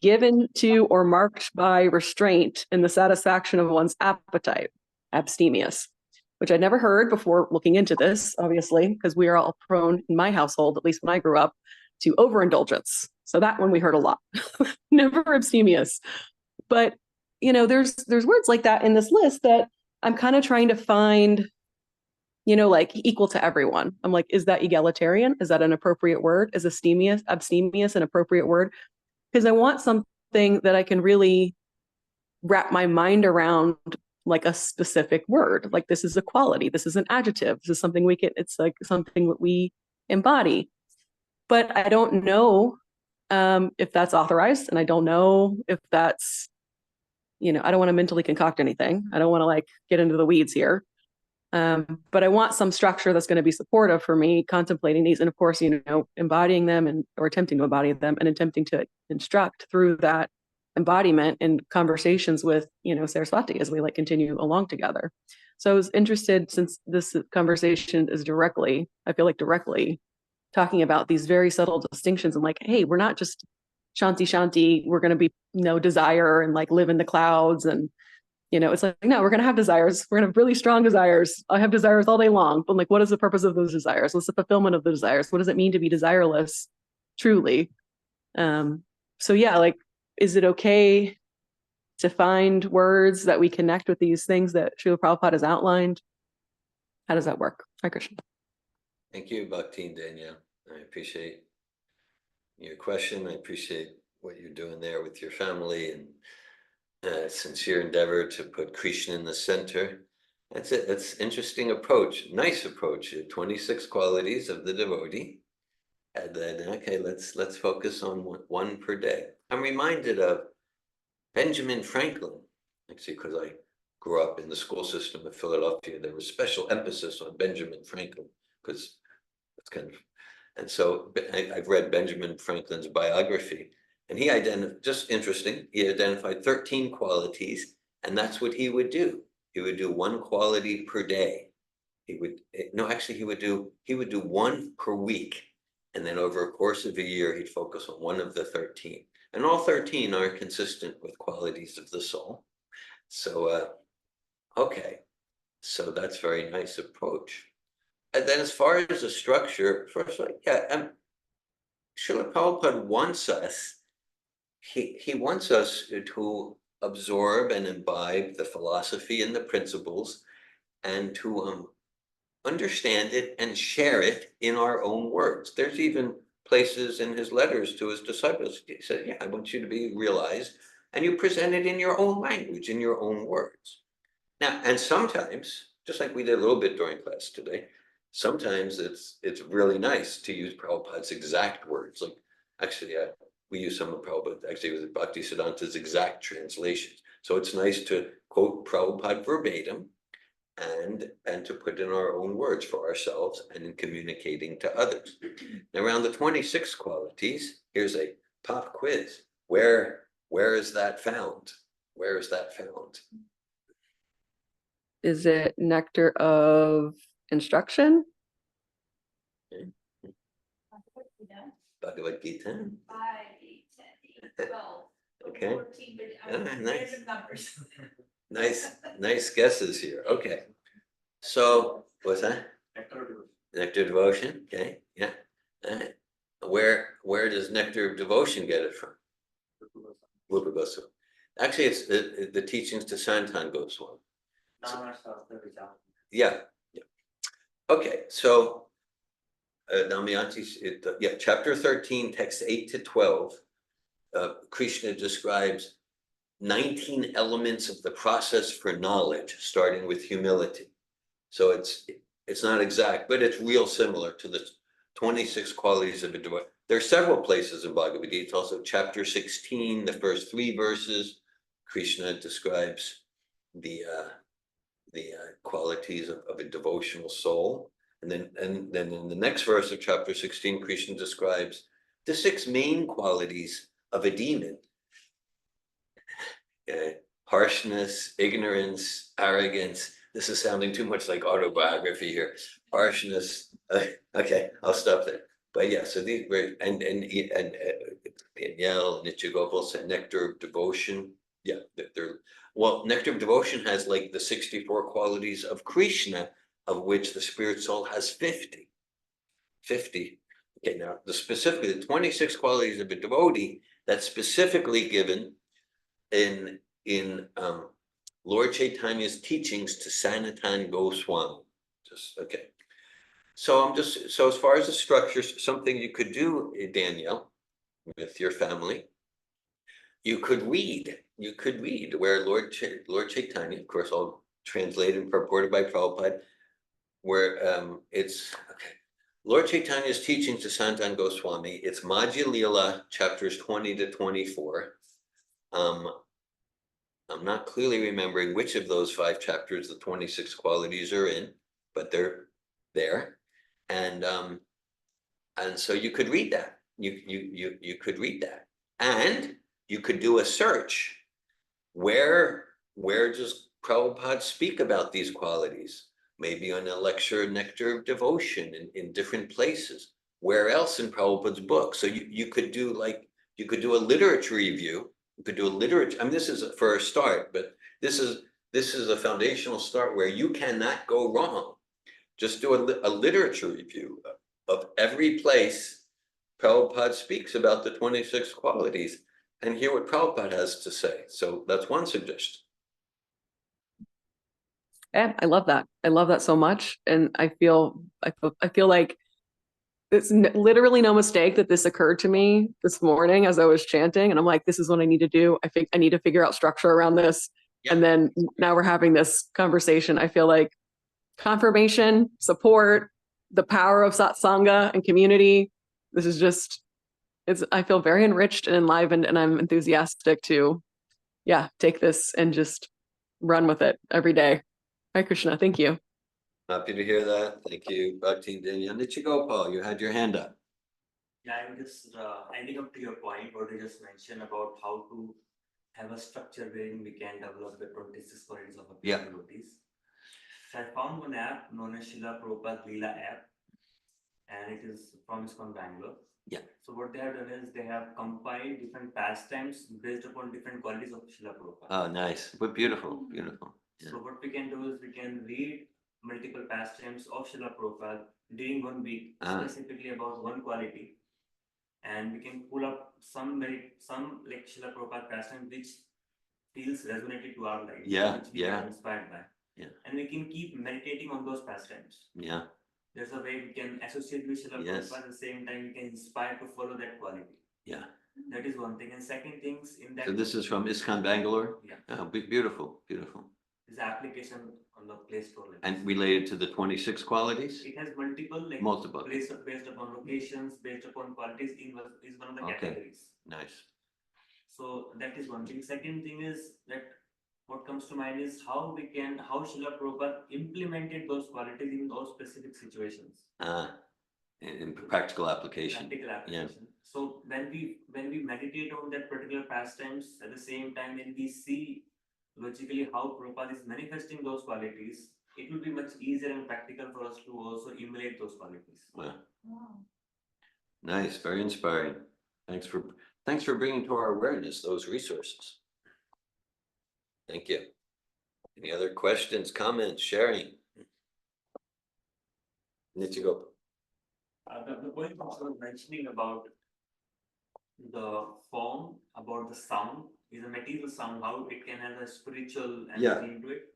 given to or marked by restraint in the satisfaction of one's appetite. Abstemious, which I'd never heard before looking into this, obviously, because we are all prone in my household, at least when I grew up, to overindulgence. So that one we heard a lot. Never abstemious. But, there's words like that in this list that I'm kind of trying to find, like equal to everyone. I'm like, is that egalitarian? Is that an appropriate word? Is abstemious an appropriate word? Because I want something that I can really wrap my mind around, like a specific word. Like this is a quality. This is an adjective. This is something it's like something that we embody. But I don't know if that's authorized, and I don't know if that's, I don't want to mentally concoct anything. I don't want to like get into the weeds here. But I want some structure that's going to be supportive for me contemplating these, and of course, embodying them or attempting to embody them and attempting to instruct through that embodiment in conversations with, Saraswati as we like continue along together. So I was interested, since this conversation is directly talking about these very subtle distinctions, and like, hey, we're not just shanti, we're going to be desire and like live in the clouds, and it's like, no, we're going to have desires. We're going to have really strong desires. I have desires all day long, but like, what is the purpose of those desires? What's the fulfillment of the desires? What does it mean to be desireless truly? So yeah, like, is it okay to find words that we connect with these things that Srila Prabhupada has outlined? How does that work? Hare Krishna. Thank you, Bhakti and Danielle. I appreciate your question. I appreciate what you're doing there with your family, and sincere endeavor to put Krishna in the center. That's it. That's interesting approach. Nice approach. 26 qualities of the devotee. And then, okay, let's focus on one per day. I'm reminded of Benjamin Franklin, actually, because I grew up in the school system of Philadelphia. There was special emphasis on Benjamin Franklin, because that's kind of, and so I've read Benjamin Franklin's biography, and he identified, just interesting, he identified 13 qualities, and that's what he would do. he would do one quality per day. He would, no, actually, he would do one per week. And then over a course of a year, he'd focus on one of the 13. And all 13 are consistent with qualities of the soul. So, okay, so that's very nice approach. And then as far as the structure, first of all, yeah, Srila Prabhupada wants us, he wants us to absorb and imbibe the philosophy and the principles and to understand it and share it in our own words. There's even places in his letters to his disciples, he said, yeah, I want you to be realized, and you present it in your own language, in your own words. Now, and sometimes, just like we did a little bit during class today, sometimes it's really nice to use Prabhupada's exact words. Like, actually, we use some of Prabhupada, actually it was Bhaktisiddhanta's exact translations. So it's nice to quote Prabhupada verbatim and to put in our own words for ourselves and in communicating to others. Now, around the 26 qualities, here's a pop quiz. Where is that found? Where is that found? Is it nectar of instruction? Bhagavad Gita. 5, 8, 10, 8, 12, Okay. 14, Ah, nice. random numbers. Nice guesses here. Okay. So what's that? Nectar of devotion. Okay. Yeah. All right. Where does nectar of devotion get it from? Rupa Goswami. Actually, it's the teachings to Sanatan Goswami. Yeah. Okay. So Damayanti, chapter 13, text 8 to 12. Krishna describes 19 elements of the process for knowledge, starting with humility. So it's not exact, but it's real similar to the 26 qualities of a devotee. There are several places in Bhagavad Gita. It's also chapter 16, the first 3 verses. Krishna describes the qualities of a devotional soul. And then in the next verse of chapter 16, Krishna describes the 6 main qualities of a demon. Harshness, ignorance, arrogance. This is sounding too much like autobiography here. Harshness. Okay, I'll stop there. But yeah, so these were and Danielle and Nichigopal said nectar of devotion. Yeah, well, nectar of devotion has like the 64 qualities of Krishna, of which the spirit soul has 50. 50. Okay, now specifically the 26 qualities of a devotee, that's specifically given in Lord Chaitanya's teachings to Sanatan Goswami. Okay. So as far as the structure, something you could do, Danielle, with your family, you could read where Lord Chaitanya, of course, all translated and purported by Prabhupada, where it's okay. Lord Chaitanya's teachings to Sanatan Goswami, it's Madhya Lila, chapters 20 to 24. I'm not clearly remembering which of those 5 chapters the 26 qualities are in, but they're there. And so you could read that. You could read that. And you could do a search. Where does Prabhupada speak about these qualities? Maybe on a lecture, Nectar of Devotion in different places. Where else in Prabhupada's book? So you could do a literature review. You could do a literature. I mean, this is for a start, but this is a foundational start where you cannot go wrong. Just do a literature review of every place Prabhupada speaks about the 26 qualities and hear what Prabhupada has to say. So that's one suggestion. Yeah, I love that. I love that so much. And I feel like it's literally no mistake that this occurred to me this morning as I was chanting. And I'm like, this is what I need to do. I think I need to figure out structure around this. Yeah. And then now we're having this conversation. I feel like confirmation, support, the power of satsanga and community. This is just, I feel very enriched and enlivened, and I'm enthusiastic to, take this and just run with it every day. Hare Krishna. Thank you. Happy to hear that. Thank you, Bhakti Daniel. Nichigopal, you had your hand up. Yeah, I'm just ending up to your point, what you just mentioned about how to have a structure wherein we can develop the 26 qualities of a Yeah. pure devotees. So I found one app known as Srila Prabhupada Leela app, and it is from ISKCON Bangalore. Yeah. So what they have done is they have compiled different pastimes based upon different qualities of Srila Prabhupada. Oh, nice. But beautiful, beautiful. Yeah. So what we can do is we can read multiple pastimes of Srila Prabhupada during 1 week, specifically about one quality, and we can pull up some like Srila Prabhupada pastime which feels resonated to our life, Yeah, which we yeah. are inspired by. Yeah. And we can keep meditating on those pastimes. Yeah. There's a way we can associate with Srila Yes. Prabhupada, at the same time we can inspire to follow that quality. Yeah. That is one thing. And second things in that So this is from ISKCON Bangalore? yeah, Oh, beautiful, beautiful. this application on the Play Store. Like And related to the 26 qualities? it has multiple like Multiple. based upon locations, based upon qualities is one of the Okay. categories. Nice. So that is one thing. Second thing is that what comes to mind is how Srila Prabhupada implemented those qualities in those specific situations. In practical application. Practical application. So when we meditate on that particular pastimes, at the same time when we see logically how Prabhupada is manifesting those qualities, it will be much easier and practical for us to also emulate those qualities. Wow. Wow. Nice, very inspiring. Thanks for bringing to our awareness those resources. Thank you. Any other questions, comments, sharing? Nichigo. The point I was mentioning about the form, about the sound, is a material sound, how it can have a spiritual energy Yeah. into it.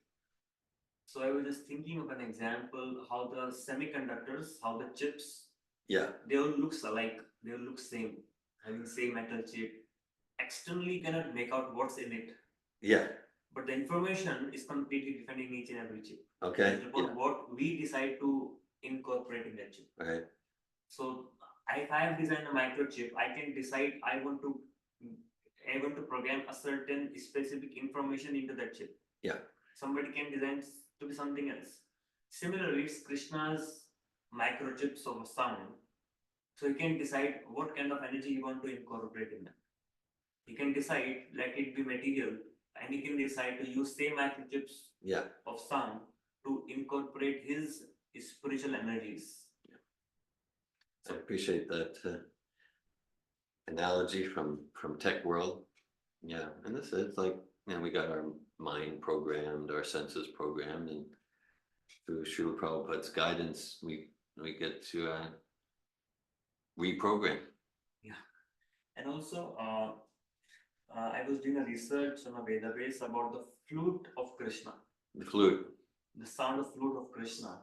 So I was just thinking of an example, how the semiconductors, how the chips, Yeah. they all looks alike, they all look same, having same metal chip. Externally cannot make out what's in it, Yeah. but the information is completely different in each and every chip. Okay. Based upon Yeah. what we decide to incorporate in that chip. Right. So if I have designed a microchip, I can decide I want to program a certain specific information into that chip. Yeah. Somebody can design to be something else. Similarly, it's Krishna's microchips of sound. So you can decide what kind of energy you want to incorporate in them. You can decide let it be material, and you can decide to use same microchips Yeah. of sound to incorporate his spiritual energies. I appreciate that analogy from tech world. Yeah, and this is like, we got our mind programmed, our senses programmed, and through Srila Prabhupada's guidance, we get to reprogram. Yeah, and also I was doing a research on a database about the flute of Krishna. The flute. The sound of flute of Krishna.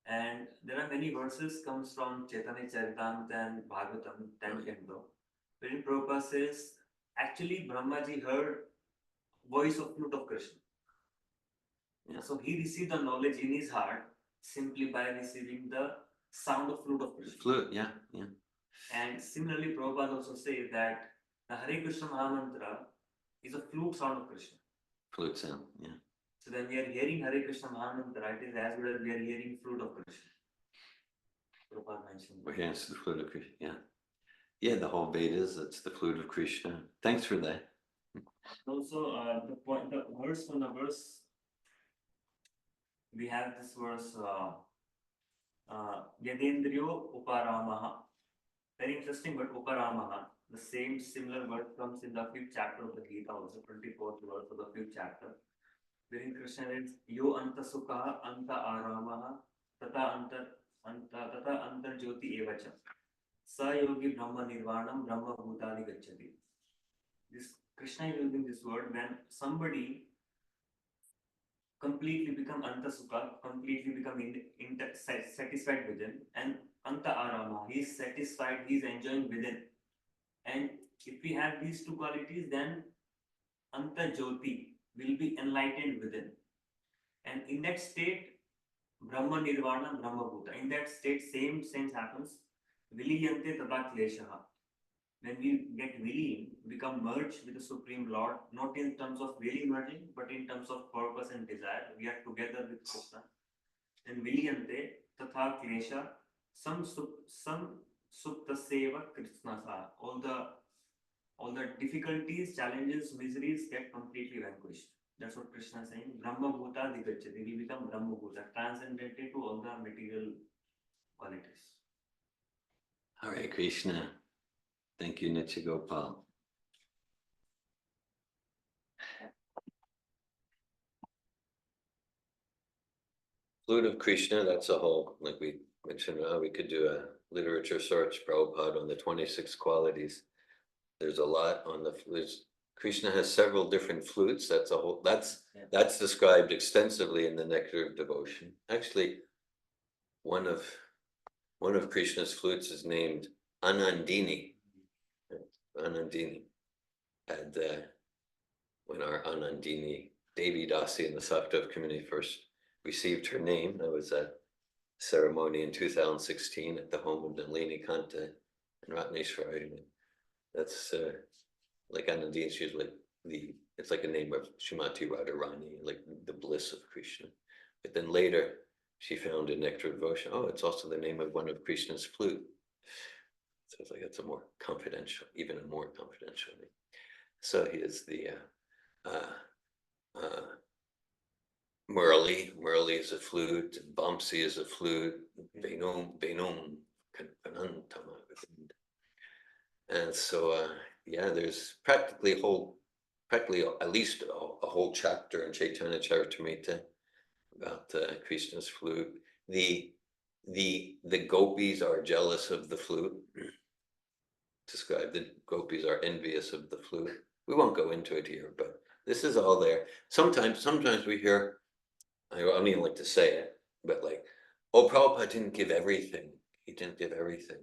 And there are many verses comes from Chaitanya Charitamrita and Bhagavatam, 10th canto, wherein Prabhupada says, actually Brahmaji heard voice of flute of Krishna. Yeah. So he received the knowledge in his heart simply by receiving the sound of flute of The Krishna. flute, yeah, yeah. And similarly, Prabhupada also says that the Hare Krishna Mahamantra is a flute sound of Krishna. Flute sound, yeah. So when we are hearing Hare Krishna Mahamantra, it is as good as we are hearing flute of Krishna. Prabhupada mentioned. We're hearing the flute of Krishna, yeah. Yeah, the whole Vedas, that's the flute of Krishna. Thanks for that. Also, the verse from the verse, we have this verse, Yadendriyo Uparamaha. Very interesting word, Uparamaha. The same similar word comes in the 5th chapter of the Gita, also 24th verse of the 5th chapter. Wherein Krishna says, Yo anta sukha anta aramaha tata antar jyoti evacha sa yogi brahma nirvanam brahma bhutani gacchati. This Krishna is using this word when somebody completely become anta sukha, completely become satisfied within, and anta arama, he is satisfied, he is enjoying within. And if we have these two qualities, then anta jyoti will be enlightened within. And in that state, Brahma Nirvana, Brahma Bhuta. In that state, same sense happens. Viliyante tada kleshaha. When we get vileen, become merged with the Supreme Lord, not in terms of really merging, but in terms of purpose and desire. We are together with Krishna. And Viliyante tatha klesha, some supta seva Krishna. All all the difficulties, challenges, miseries get completely vanquished. That's what Krishna is saying. Brahma Bhuta Digachati. We become Brahma Bhuta, transcendented to all the material qualities. Hare Krishna. Thank you, Nitya Gopal. Flute of Krishna, that's a whole, like we mentioned, we could do a literature search, Prabhupada, on the 26 qualities. There's a lot on the flutes. Krishna has several different flutes. That's a whole, that's described extensively in the Nectar of Devotion. Actually, one of Krishna's flutes is named Anandini. Anandini. And when our Anandini Devi Dasi in the Sakdev community first received her name, that was a ceremony in 2016 at the home of Nalini Kanta and Ratneshwari. That's like Anandini is usually it's like a name of Shrimati Radharani, like the bliss of Krishna. But then later she found in Nectar of Devotion, oh, it's also the name of one of Krishna's flute. So it's like it's a more confidential, even a more confidential name. So he is the Murli. Murli is a flute. Bamsi is a flute. Benum, Kanantama. And so, yeah, there's practically at least a whole chapter in Chaitanya Charitamrita about Krishna's flute. The gopis are jealous of the flute. Described the gopis are envious of the flute. We won't go into it here, but this is all there. Sometimes we hear, I don't even like to say it, but like, oh, Prabhupada didn't give everything. He didn't give everything.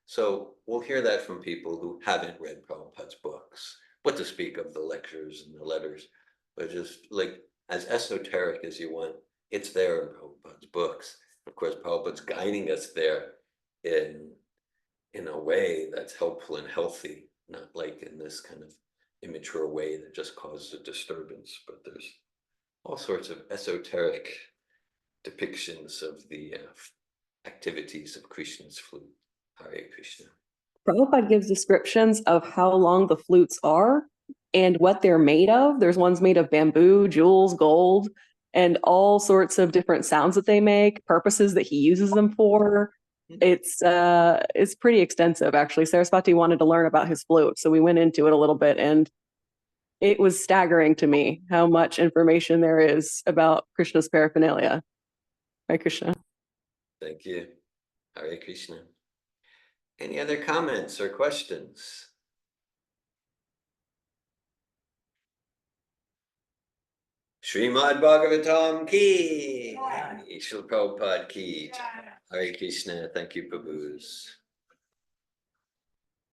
So we'll hear that from people who haven't read Prabhupada's books, what to speak of the lectures and the letters, but just like as esoteric as you want, it's there in Prabhupada's books. Of course, Prabhupada's guiding us there in a way that's helpful and healthy, not like in this kind of immature way that just causes a disturbance, but there's all sorts of esoteric depictions of the activities of Krishna's flute. Hare Krishna. Prabhupada gives descriptions of how long the flutes are and what they're made of. There's ones made of bamboo, jewels, gold, and all sorts of different sounds that they make, purposes that he uses them for. It's pretty extensive, actually. Saraswati wanted to learn about his flute, so we went into it a little bit, and it was staggering to me how much information there is about Krishna's paraphernalia. Hare Krishna. Thank you. Hare Krishna. Any other comments or questions? Srimad Bhagavatam ki, Ishla Prabhupada ki. Hare Krishna. Thank you, Prabhus.